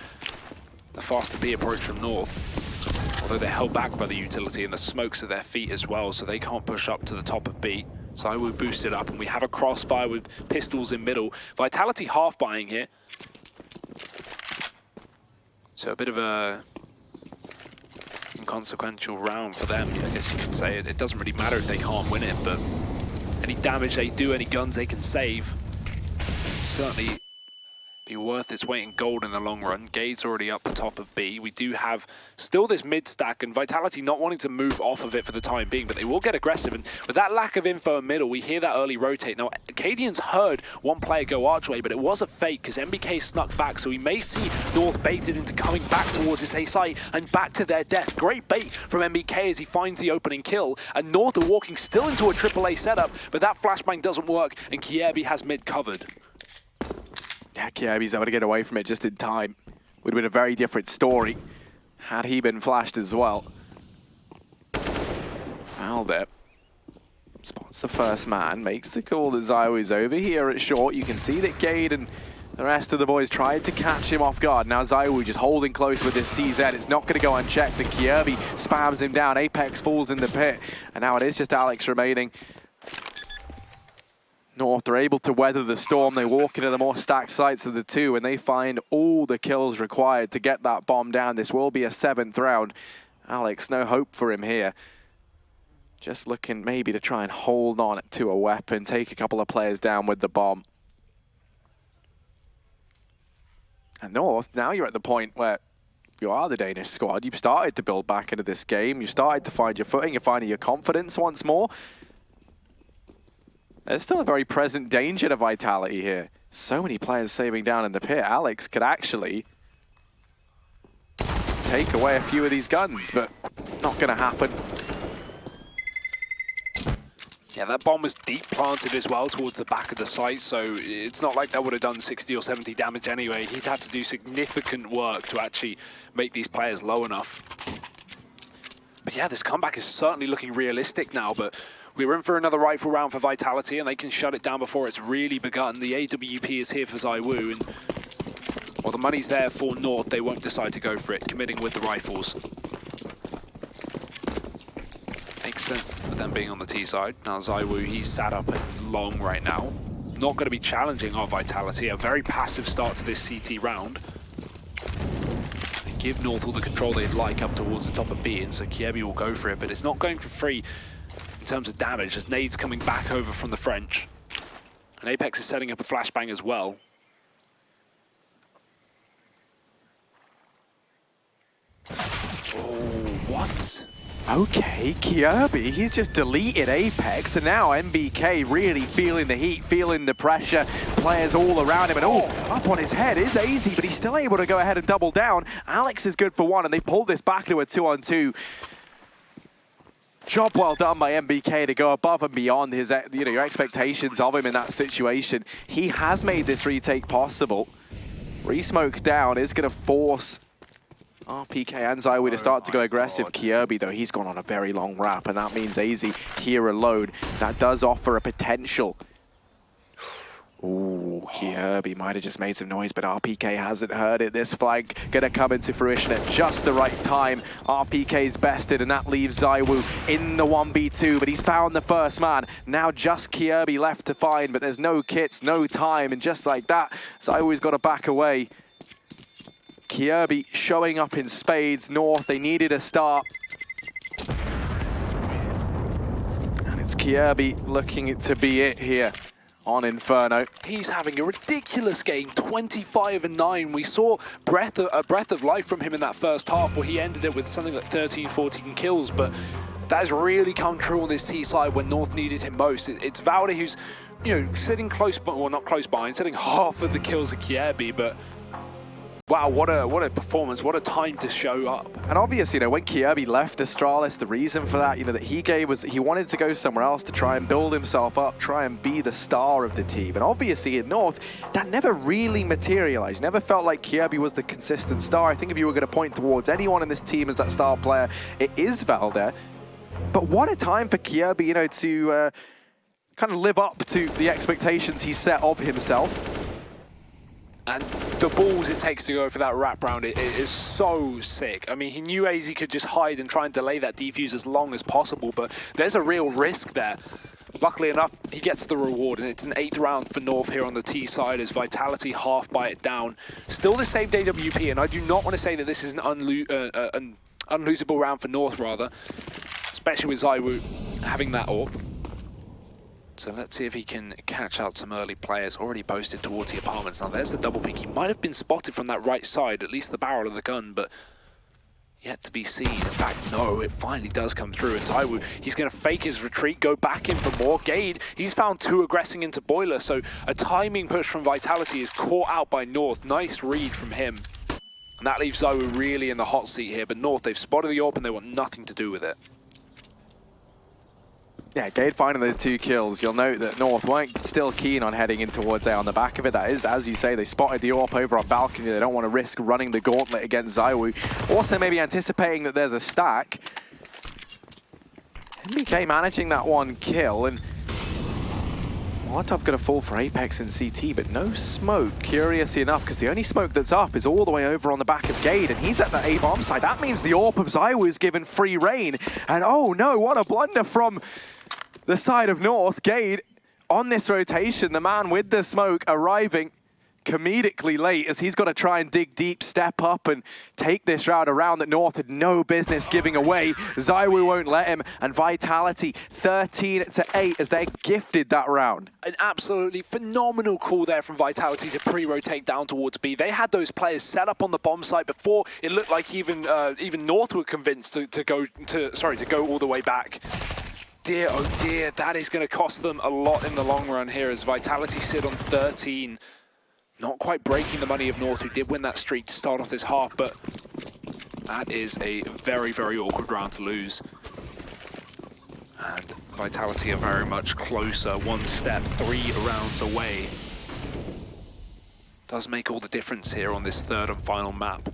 the faster B approach from North, although they're held back by the utility and the smokes at their feet as well, so they can't push up to the top of B. So I will boost it up, and we have a crossfire with pistols in middle. Vitality half buying here. So a bit of a inconsequential round for them, I guess you could say. It doesn't really matter if they can't win it, but any damage they do, any guns they can save, certainly be worth its weight in gold in the long run. Gade's already up the top of B. We do have still this mid stack, and Vitality not wanting to move off of it for the time being, but they will get aggressive. And with that lack of info in middle, we hear that early rotate. Now, Acadians heard one player go archway, but it was a fake because MBK snuck back, so we may see North baited into coming back towards this A site and back to their death. Great bait from MBK as he finds the opening kill, and North are walking still into a AAA setup, but that flashbang doesn't work, and Kiebi has mid covered. Yeah, Kiebi's able to get away from it just in time. Would have been a very different story had he been flashed as well. Fouled it. Spots the first man, makes the call that Zywoo's over here at short. You can see that Gade and the rest of the boys tried to catch him off guard. Now Zywoo just holding close with this CZ. It's not going to go unchecked, and Kiebi spams him down. Apex falls in the pit, and now it is just Alex remaining. North are able to weather the storm. They walk into the more stacked sites of the two, and they find all the kills required to get that bomb down. This will be a 7th round. Alex, no hope for him here. Just looking maybe to try and hold on to a weapon, take a couple of players down with the bomb. And North, now you're at the point where you are the Danish squad. You've started to build back into this game. You started to find your footing. You're finding your confidence once more. There's still a very present danger to Vitality here. So many players saving down in the pit. Alex could actually take away a few of these guns, but not going to happen. Yeah, that bomb was deep planted as well towards the back of the site, so it's not like that would have done 60 or 70 damage anyway. He'd have to do significant work to actually make these players low enough. But yeah, this comeback is certainly looking realistic now, but we're in for another rifle round for Vitality, and they can shut it down before it's really begun. The AWP is here for Zywoo, and while the money's there for North, they won't decide to go for it, committing with the rifles. Makes sense with them being on the T side. Now Zywoo, he's sat up at long right now. Not going to be challenging our Vitality. A very passive start to this CT round. They give North all the control they'd like up towards the top of B, and so Kiebi will go for it, but it's not going for free in terms of damage, as Nade's coming back over from the French. And Apex is setting up a flashbang as well. Oh, what? Okay, Kiebi, he's just deleted Apex, and now MBK really feeling the heat, feeling the pressure, players all around him, and up on his head is AZ, but he's still able to go ahead and double down. Alex is good for one, and they pulled this back to a 2-on-2. Job well done by MBK to go above and beyond his, your expectations of him in that situation. He has made this retake possible. Re-smoke down is going to force RPK and Zywoo to start to go aggressive. Kiebi, though, he's gone on a very long wrap, and that means AZ here alone. That does offer a potential. Ooh, Kiebi might have just made some noise, but RPK hasn't heard it. This flank gonna come into fruition at just the right time. RPK's bested, and that leaves Zywoo in the 1v2, but he's found the first man. Now just Kiebi left to find, but there's no kits, no time, and just like that, Zywoo's got to back away. Kiebi showing up in spades. North, they needed a start. And it's Kiebi looking to be it here on Inferno. He's having a ridiculous game, 25-9. We saw a breath of life from him in that first half, where he ended it with something like 13, 14 kills, but that has really come true on this T side when North needed him most. It's Valde who's, sitting close, well, not close behind, sitting half of the kills of Kiebi, but Wow, what a performance, what a time to show up. And obviously, when Kierby left Astralis, the reason for that, that he gave was he wanted to go somewhere else to try and build himself up, try and be the star of the team. And obviously in North, that never really materialized. Never felt like Kierby was the consistent star. I think if you were going to point towards anyone in this team as that star player, it is Valder. But what a time for Kierby, to kind of live up to the expectations he set of himself. And the balls it takes to go for that wraparound, it is so sick. I mean, he knew AZ could just hide and try and delay that defuse as long as possible, but there's a real risk there. Luckily enough, he gets the reward, and it's an 8th round for North here on the T side as Vitality half buy it down. Still the same AWP, and I do not want to say that this is an unlosable round for North, rather, especially with ZywOo having that AWP. So let's see if he can catch out some early players already posted towards the apartments. Now there's the double pick. He might have been spotted from that right side, at least the barrel of the gun, but yet to be seen. In fact, no, it finally does come through. And ZywOo, he's going to fake his retreat, go back in for more. Gade, he's found 2 aggressing into Boiler, so a timing push from Vitality is caught out by North. Nice read from him. And that leaves ZywOo really in the hot seat here, but North, they've spotted the AWP and they want nothing to do with it. Yeah, Gade finding those 2 kills. You'll note that North weren't still keen on heading in towards A on the back of it. That is, as you say, they spotted the AWP over on balcony. They don't want to risk running the gauntlet against ZywOo. Also maybe anticipating that there's a stack. MBK managing that 1 kill, and Molotov gonna fall for Apex and CT, but no smoke, curiously enough, because the only smoke that's up is all the way over on the back of Gade, and he's at the A-bomb side. That means the AWP of ZywOo is given free reign, and oh no, what a blunder from the side of North. Gade on this rotation, the man with the smoke arriving comedically late as he's got to try and dig deep, step up and take this round around that North had no business giving away. ZywOo won't let him, and Vitality 13-8 as they're gifted that round. An absolutely phenomenal call there from Vitality to pre-rotate down towards B. They had those players set up on the bomb site before it looked like even North were convinced to go all the way back. Dear, oh dear, that is going to cost them a lot in the long run here as Vitality sit on 13. Not quite breaking the money of North, who did win that streak to start off this half, but that is a very, very awkward round to lose. And Vitality are very much closer, 1 step, 3 rounds away. Does make all the difference here on this 3rd and final map.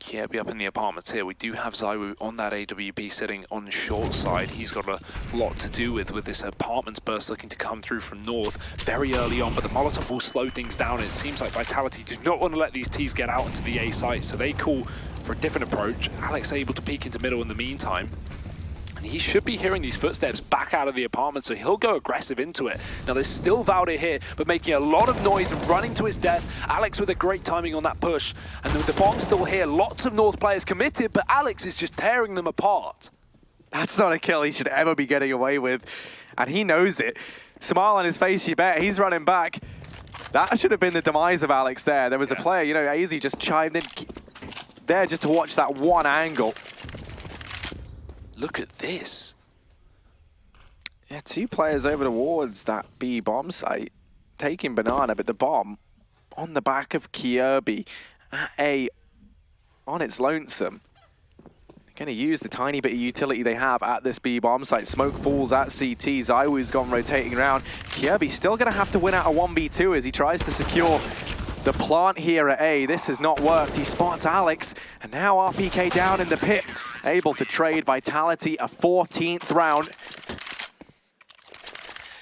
Kierby up in the apartments here. We do have ZywOo on that AWP sitting on short side. He's got a lot to do with this apartments burst looking to come through from North very early on, but the Molotov will slow things down. It seems like Vitality do not want to let these Ts get out into the A site, so they call for a different approach. Alex able to peek into middle in the meantime. And he should be hearing these footsteps back out of the apartment, so he'll go aggressive into it. Now there's still Valder here, but making a lot of noise and running to his death. Alex with a great timing on that push. And with the bomb still here, lots of North players committed, but Alex is just tearing them apart. That's not a kill he should ever be getting away with, and he knows it. Smile on his face, you bet. He's running back. That should have been the demise of Alex there. There was a player, AZ just chimed in there just to watch that one angle. Look at this. Yeah, 2 players over towards that B bomb site, taking banana, but the bomb on the back of Kierby at A on its lonesome. Going to use the tiny bit of utility they have at this B bomb site. Smoke falls at CT. ZywOo's gone rotating around. Kierby still going to have to win out a 1v2 as he tries to secure the plant here at A. This has not worked. He spots Alex, and now RPK down in the pit, able to trade Vitality a 14th round.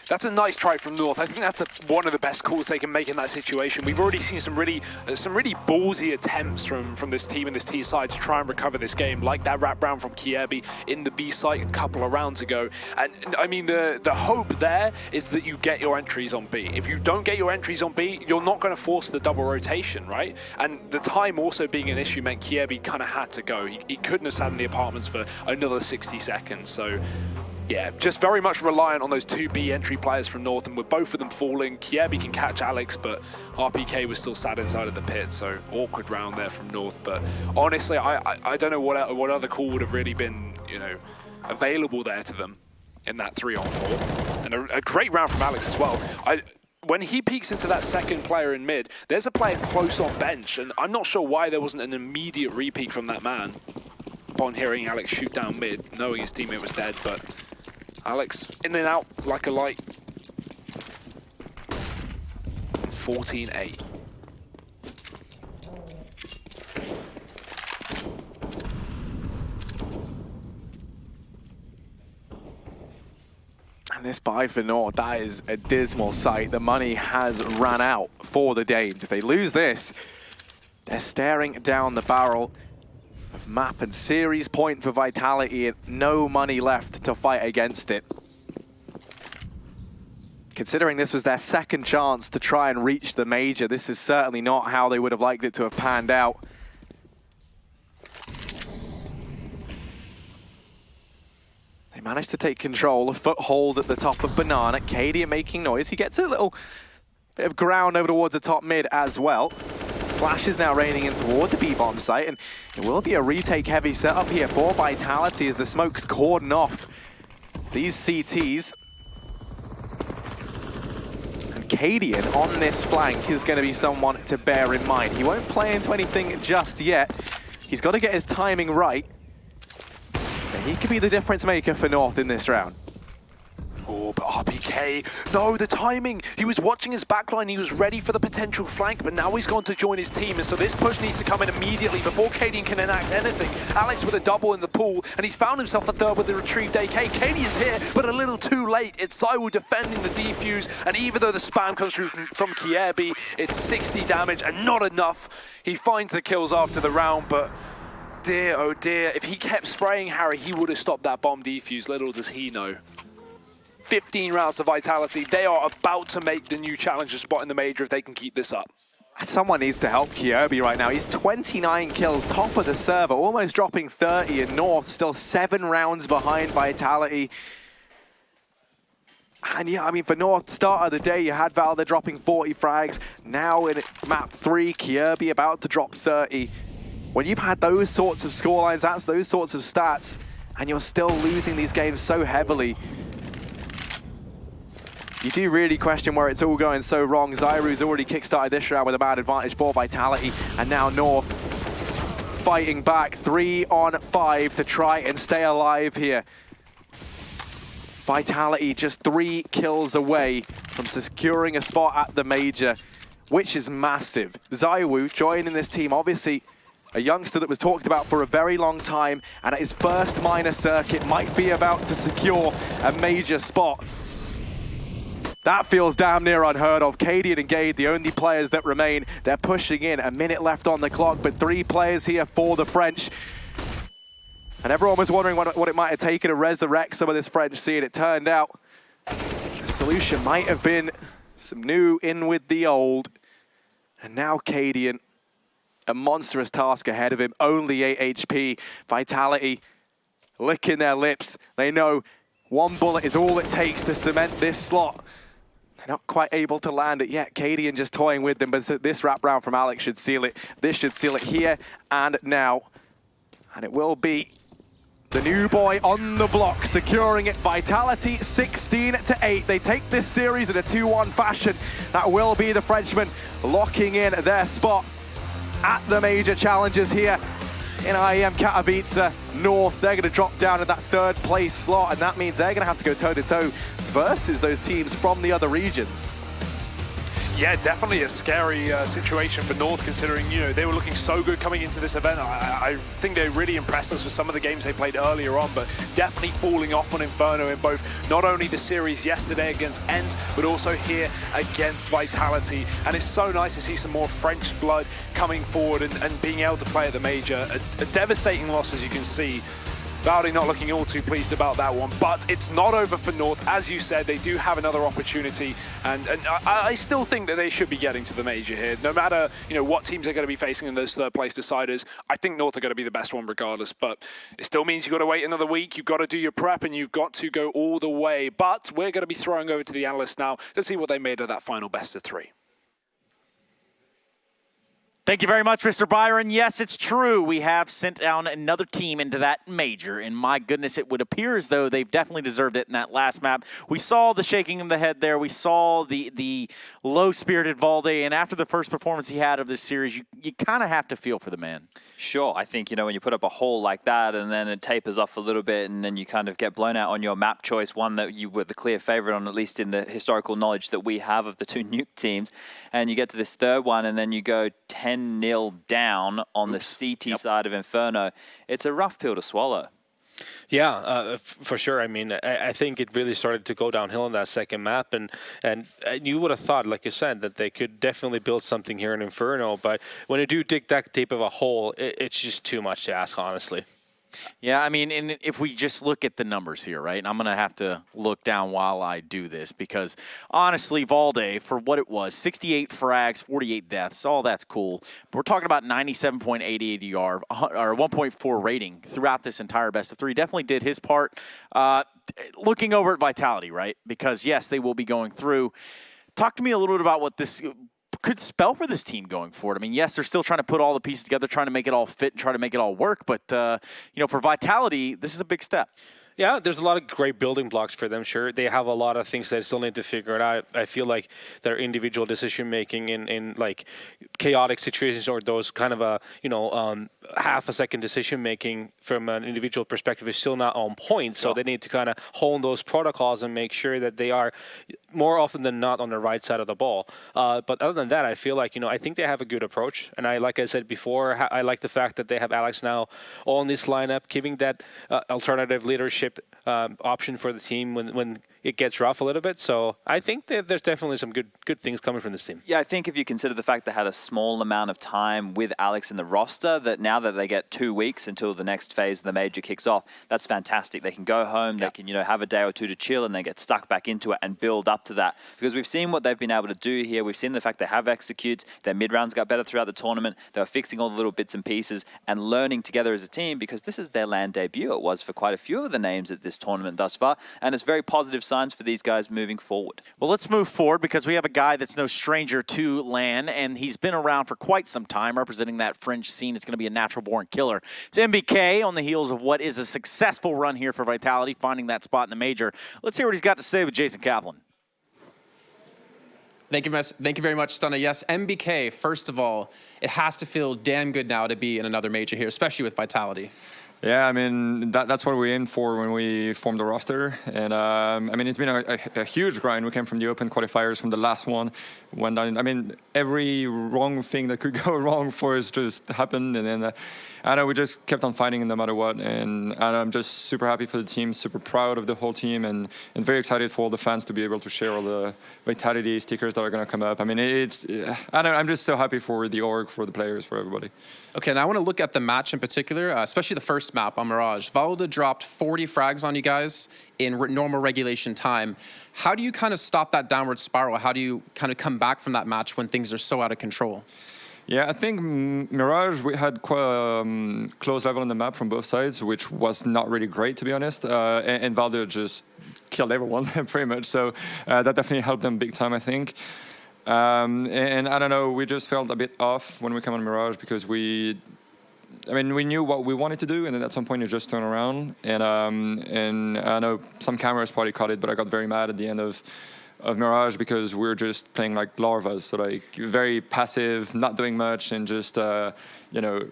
That's a nice try from North. I think that's one of the best calls they can make in that situation. We've already seen some really ballsy attempts from this team and this T side to try and recover this game, like that wraparound from Kierby in the B site a couple of rounds ago. And I mean, the hope there is that you get your entries on B. If you don't get your entries on B, you're not going to force the double rotation, right? And the time also being an issue meant Kierby kind of had to go. He couldn't have sat in the apartments for another 60 seconds. So yeah, just very much reliant on those 2 B entry players from North, and with both of them falling, Kierby can catch Alex, but RPK was still sat inside of the pit, so awkward round there from North. But honestly, I don't know what other call would have really been, available there to them in that 3-on-4. And a great round from Alex as well. when he peeks into that second player in mid, there's a player close on bench, and I'm not sure why there wasn't an immediate re-peek from that man upon hearing Alex shoot down mid, knowing his teammate was dead, but Alex in and out like a light. 14-8. And this buy for North, that is a dismal sight. The money has ran out for the Danes. If they lose this, they're staring down the barrel of map and series point for Vitality and no money left to fight against it. Considering this was their second chance to try and reach the major, this is certainly not how they would have liked it to have panned out. They managed to take control, a foothold at the top of Banana. Cadian making noise. He gets a little bit of ground over towards the top mid as well. Flash is now raining in toward the B-bomb site, and it will be a retake heavy setup here for Vitality as the smoke's cordon off these CTs. And Cadian on this flank is going to be someone to bear in mind. He won't play into anything just yet. He's got to get his timing right. He could be the difference maker for North in this round. Oh, but RPK, no, the timing. He was watching his backline, he was ready for the potential flank, but now he's gone to join his team, and so this push needs to come in immediately before Cadian can enact anything. Alex with a double in the pool, and he's found himself a third with the retrieved AK. Cadian's here, but a little too late. It's Zywoo defending the defuse, and even though the spam comes through from Kierby, it's 60 damage and not enough. He finds the kills after the round, but dear, oh dear, if he kept spraying Harry, he would have stopped that bomb defuse. Little does he know. 15 rounds to Vitality. They are about to make the new challenger spot in the major if they can keep this up. Someone needs to help Kierby right now. He's 29 kills, top of the server, almost dropping 30 in North, still 7 rounds behind Vitality. And yeah, I mean, for North, start of the day, you had Valda dropping 40 frags. Now in map 3, Kierby about to drop 30. When you've had those sorts of scorelines, that's those sorts of stats, and you're still losing these games so heavily, you do really question where it's all going so wrong. Zywoo's already kickstarted this round with a bad advantage for Vitality, and now North fighting back 3 on 5 to try and stay alive here. Vitality just 3 kills away from securing a spot at the major, which is massive. Zywoo joining this team, obviously a youngster that was talked about for a very long time, and at his first minor circuit might be about to secure a major spot. That feels damn near unheard of. Cadian and Gade, the only players that remain. They're pushing in, a minute left on the clock, but 3 players here for the French. And everyone was wondering what it might have taken to resurrect some of this French scene. It turned out the solution might have been some new in with the old. And now Cadian, a monstrous task ahead of him, only 8 HP. Vitality licking their lips. They know 1 bullet is all it takes to cement this slot. They're not quite able to land it yet. Cadian just toying with them, but this wrap round from Alex should seal it. This should seal it here and now. And it will be the new boy on the block, securing it. Vitality 16-8. They take this series in a 2-1 fashion. That will be the Frenchmen locking in their spot at the major challenges here in IEM Katowice North. They're going to drop down in that 3rd place slot, and that means they're going to have to go toe-to-toe versus those teams from the other regions. Yeah, definitely a scary situation for North, considering, you know, they were looking so good coming into this event. I think they really impressed us with some of the games they played earlier on, but definitely falling off on Inferno in both not only the series yesterday against ENT, but also here against Vitality. And it's so nice to see some more French blood coming forward and being able to play at the major. A devastating loss, as you can see. Valdi not looking all too pleased about that one, but it's not over for North. As you said, they do have another opportunity, and I still think that they should be getting to the major here. No matter, you know, what teams are going to be facing in those 3rd place deciders, I think North are going to be the best one regardless, but it still means you've got to wait another week, you've got to do your prep, and you've got to go all the way. But we're going to be throwing over to the analysts now to see what they made of that final best of 3. Thank you very much, Mr. Byron. Yes, it's true. We have sent down another team into that major, and my goodness, it would appear as though they've definitely deserved it in that last map. We saw the shaking of the head there. We saw the low-spirited Valde, and after the first performance he had of this series, you kind of have to feel for the man. Sure, I think, when you put up a hole like that and then it tapers off a little bit and then you kind of get blown out on your map choice, one that you were the clear favorite on, at least in the historical knowledge that we have of the two nuke teams, and you get to this third one and then you go 10-0 down on the CT side of Inferno. It's a rough pill to swallow. Yeah, for sure. I mean, I think it really started to go downhill in that second map, and you would have thought, like you said, that they could definitely build something here in Inferno, but when you do dig that deep of a hole, it's just too much to ask, honestly. Yeah, I mean, and if we just look at the numbers here, right, and I'm going to have to look down while I do this because, honestly, Valde, for what it was, 68 frags, 48 deaths, all that's cool. But we're talking about 97.8 ADR, or 1.4 rating throughout this entire best of three. Definitely did his part. Looking over at Vitality, right, because, yes, they will be going through. Talk to me a little bit about what this could spell for this team going forward. I mean, yes, they're still trying to put all the pieces together, trying to make it all fit and try to make it all work. But, for Vitality, this is a big step. Yeah, there's a lot of great building blocks for them, sure. They have a lot of things they still need to figure it out. I feel like their individual decision-making in like, chaotic situations or those kind of half-a-second decision-making from an individual perspective is still not on point. So they need to kind of hone those protocols and make sure that they are more often than not on the right side of the ball. But other than that, I feel like, I think they have a good approach. And like I said before, I like the fact that they have Alex now all in this lineup, giving that alternative leadership option for the team when it gets rough a little bit. So I think that there's definitely some good things coming from this team. Yeah, I think if you consider the fact they had a small amount of time with Alex in the roster, that now that they get 2 weeks until the next phase of the major kicks off, that's fantastic. They can go home, they can have a day or two to chill, and they get stuck back into it and build up to that. Because we've seen what they've been able to do here. We've seen the fact they have executes. Their mid-rounds got better throughout the tournament. They were fixing all the little bits and pieces and learning together as a team because this is their LAN debut. It was for quite a few of the names at this tournament thus far, and it's very positive signs for these guys moving forward. Well, let's move forward because we have a guy that's no stranger to LAN, and he's been around for quite some time representing that fringe scene. It's going to be a natural-born killer. It's MBK on the heels of what is a successful run here for Vitality, finding that spot in the major. Let's hear what he's got to say with Jason Kaplan. Thank you very much, Stunna. Yes, MBK, first of all, it has to feel damn good now to be in another major here, especially with Vitality. Yeah, I mean, that's what we aimed for when we formed the roster. And, I mean, it's been a huge grind. We came from the open qualifiers from the last one. Went down, I mean, every wrong thing that could go wrong for us just happened. And then, I know we just kept on fighting no matter what. And I'm just super happy for the team, super proud of the whole team, and very excited for all the fans to be able to share all the Vitality stickers that are going to come up. I mean, I'm just so happy for the org, for the players, for everybody. Okay, and I want to look at the match in particular, especially the first map on Mirage. Valde dropped 40 frags on you guys in normal regulation time. How do you kind of stop that downward spiral? How do you kind of come back from that match when things are so out of control? Yeah, I think Mirage, we had quite a close level on the map from both sides, which was not really great, to be honest. And Valde just killed everyone, pretty much. So that definitely helped them big time, I think. And I don't know, we just felt a bit off when we came on Mirage because we knew what we wanted to do, and then at some point it just turned around. And I know some cameras probably caught it, but I got very mad at the end of Mirage because we're just playing like larvas, so like very passive, not doing much, and just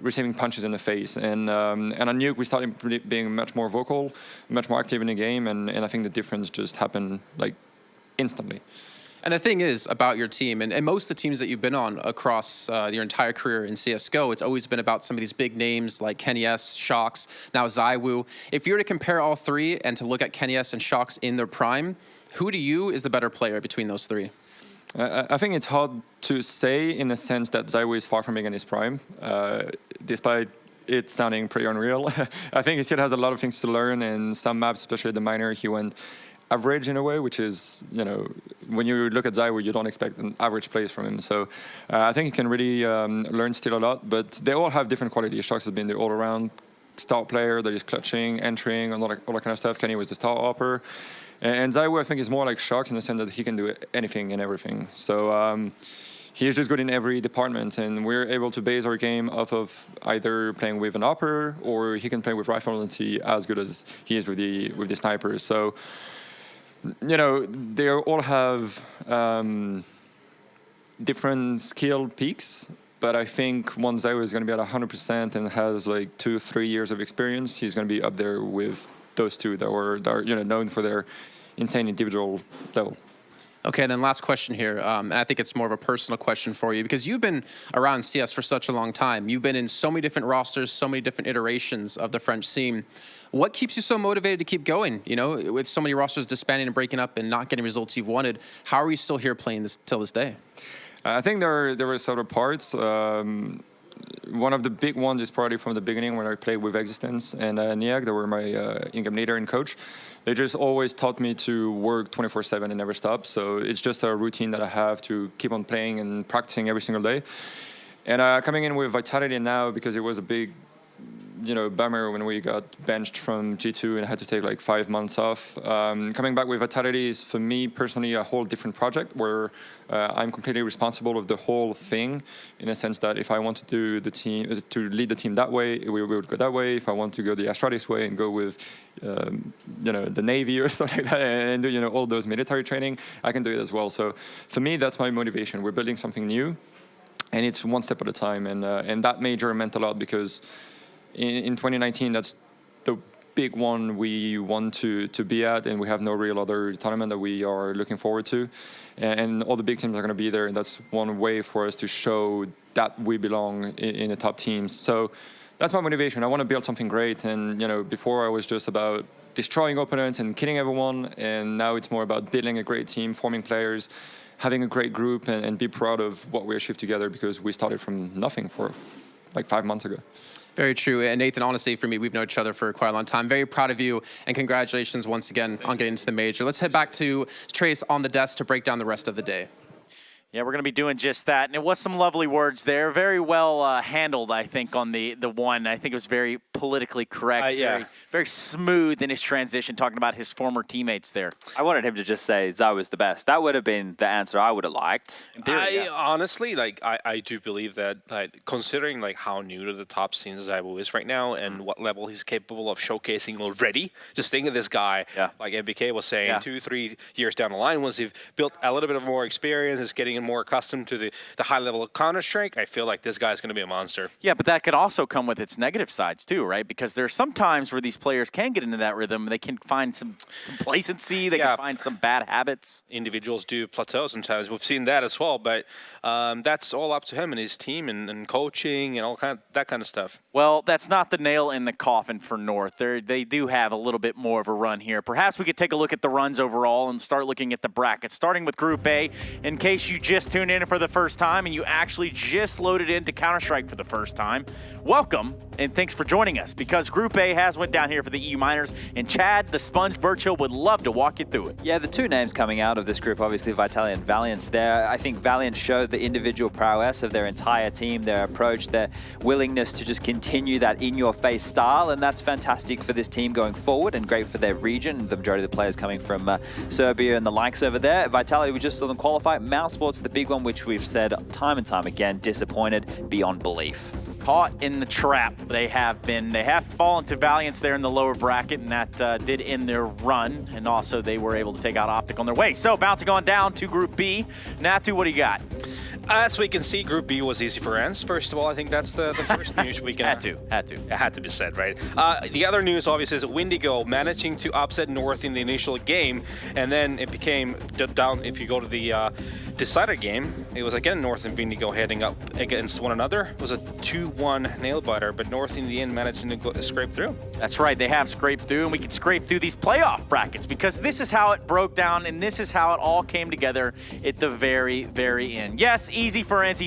receiving punches in the face. And on Nuke we started being much more vocal, much more active in the game, and I think the difference just happened like instantly. And the thing is about your team, and most of the teams that you've been on across your entire career in CSGO, it's always been about some of these big names like Kenny S, Shox, now ZywOo. If you were to compare all three and to look at Kenny S and Shox in their prime, who to you is the better player between those three? I think it's hard to say in the sense that ZywOo is far from being in his prime, despite it sounding pretty unreal. I think he still has a lot of things to learn, and some maps, especially the minor, he went average in a way, which is, when you look at ZywOo, you don't expect an average plays from him. So I think he can really learn still a lot, but they all have different qualities. Shox has been the all-around star player that is clutching, entering, and all that kind of stuff. Kenny was the star hopper. And ZywOo, I think, is more like Shox in the sense that he can do anything and everything. So he's just good in every department, and we're able to base our game off of either playing with an upper, or he can play with rifle and see as good as he is with the snipers. So, they all have different skill peaks, but I think once Zaiwu is going to be at 100% and has like 2-3 years of experience, he's going to be up there with those two that are known for their insane individual level. Okay, then last question here, and I think it's more of a personal question for you, because you've been around CS for such a long time. You've been in so many different rosters, so many different iterations of the French scene. What keeps you so motivated to keep going? With so many rosters disbanding and breaking up and not getting results you've wanted, how are you still here playing this till this day? I think there were several parts. One of the big ones is probably from the beginning when I played with Existence and Niag. They were my in-game leader and coach. They just always taught me to work 24/7 and never stop. So it's just a routine that I have to keep on playing and practicing every single day. And coming in with Vitality now, because it was a big bummer when we got benched from G2 and had to take like 5 months off. Coming back with Vitality is, for me personally, a whole different project where I'm completely responsible of the whole thing, in a sense that if I want to do the team, to lead the team that way, we would go that way. If I want to go the Astralis way and go with, the Navy or something like that, and do, all those military training, I can do it as well. So for me, that's my motivation. We're building something new, and it's one step at a time. And that major meant a lot, because in 2019, that's the big one we want to be at, and we have no real other tournament that we are looking forward to. And all the big teams are going to be there, and that's one way for us to show that we belong in the top teams. So that's my motivation. I want to build something great, and before I was just about destroying opponents and killing everyone, and now it's more about building a great team, forming players, having a great group, and be proud of what we achieved together, because we started from nothing for like 5 months ago. Very true. And Nathan, honestly, for me, we've known each other for quite a long time. Very proud of you, and congratulations once again on getting to the major. Let's head back to Trace on the desk to break down the rest of the day. Yeah, we're going to be doing just that. And it was some lovely words there. Very well handled, I think, on the one. I think it was very politically correct. Yeah. Very smooth in his transition, talking about his former teammates there. I wanted him to just say Zai was the best. That would have been the answer I would have liked. Honestly, I do believe that, considering how new to the top scene Zaiwu is right now, and what level he's capable of showcasing already, just think of this guy, like MBK was saying, 2-3 years down the line, once he's built a little bit of more experience, is getting more accustomed to the high level of Counter-Strike, I feel like this guy's going to be a monster. Yeah, but that could also come with its negative sides too, right? Because there's some times where these players can get into that rhythm. They can find some complacency. They can find some bad habits. Individuals do plateau sometimes. We've seen that as well, but that's all up to him and his team and coaching and all that kind of stuff. Well, that's not the nail in the coffin for North. They do have a little bit more of a run here. Perhaps we could take a look at the runs overall and start looking at the brackets, starting with Group A. In case you just tuned in for the first time and you actually just loaded into Counter-Strike for the first time, welcome and thanks for joining us, because Group A has went down here for the EU Minors, and Chad, the Sponge Birchill, would love to walk you through it. Yeah, the two names coming out of this group, obviously Vitality and Valiance there. I think Valiant showed the individual prowess of their entire team, their approach, their willingness to just continue that in-your-face style, and that's fantastic for this team going forward and great for their region. The majority of the players coming from Serbia and the likes over there. Vitality, we just saw them qualify. Mousesport's the big one, which we've said time and time again, disappointed beyond belief. Caught in the trap. They have fallen to Valiance there in the lower bracket, and that did end their run, and also they were able to take out Optic on their way. So bouncing on down to Group B. Natu, what do you got? As we can see, Group B was easy for Ents. First of all, I think that's the first news we can... Had to. It had to be said, right? The other news, obviously, is Windigo managing to upset North in the initial game, and then it became down. If you go to the decider game, it was again North and Windigo heading up against one another. It was a 2-1 nail-biter, but North in the end managing to scrape through. That's right, they have scraped through, and we can scrape through these playoff brackets, because this is how it broke down, and this is how it all came together at the very, very end. Yes, easy for Ents,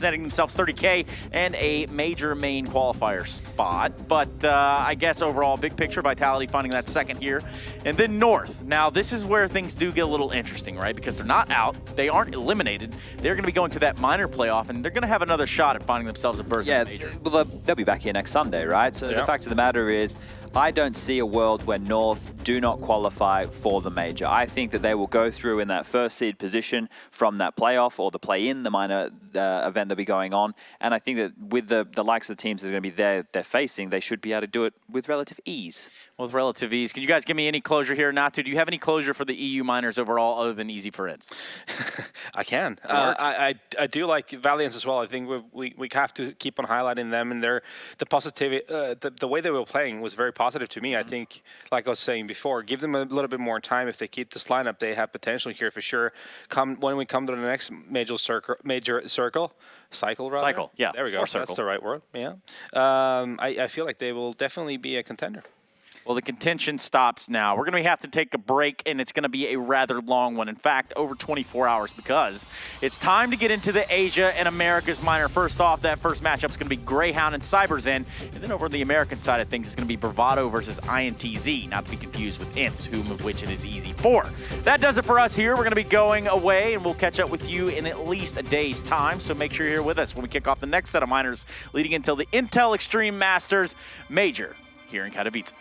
netting themselves 30K and a major main qualifier spot. But I guess overall, big picture, Vitality finding that second here. And then North. Now, this is where things do get a little interesting, right? Because they're not out. They aren't eliminated. They're going to be going to that minor playoff, and they're going to have another shot at finding themselves a berth in the major. Well, they'll be back here next Sunday, right? So the fact of the matter is, I don't see a world where North do not qualify for the major. I think that they will go through in that first seed position from that playoff or the playoff play in the minor event that'll be going on. And I think that with the likes of the teams that are going to be there, they're facing, they should be able to do it with relative ease. With relative ease. Can you guys give me any closure here? Natu, do you have any closure for the EU minors overall other than easy for Inns? I can. I do like Valiance as well. I think we have to keep on highlighting them, and the positivity, the way they were playing was very positive to me. I think, like I was saying before, give them a little bit more time. If they keep this lineup, they have potential here for sure. When we come to the next major cycle, yeah. There we go. Or circle. That's the right word. Yeah. I feel like they will definitely be a contender. Well, the contention stops now. We're going to have to take a break, and it's going to be a rather long one. In fact, over 24 hours, because it's time to get into the Asia and Americas minor. First off, that first matchup is going to be Greyhound and Cyberzen. And then over the American side of things, it's going to be Bravado versus INTZ, not to be confused with INTS, whom of which it is easy for. That does it for us here. We're going to be going away, and we'll catch up with you in at least a day's time. So make sure you're here with us when we kick off the next set of minors leading until the Intel Extreme Masters Major here in Katowice.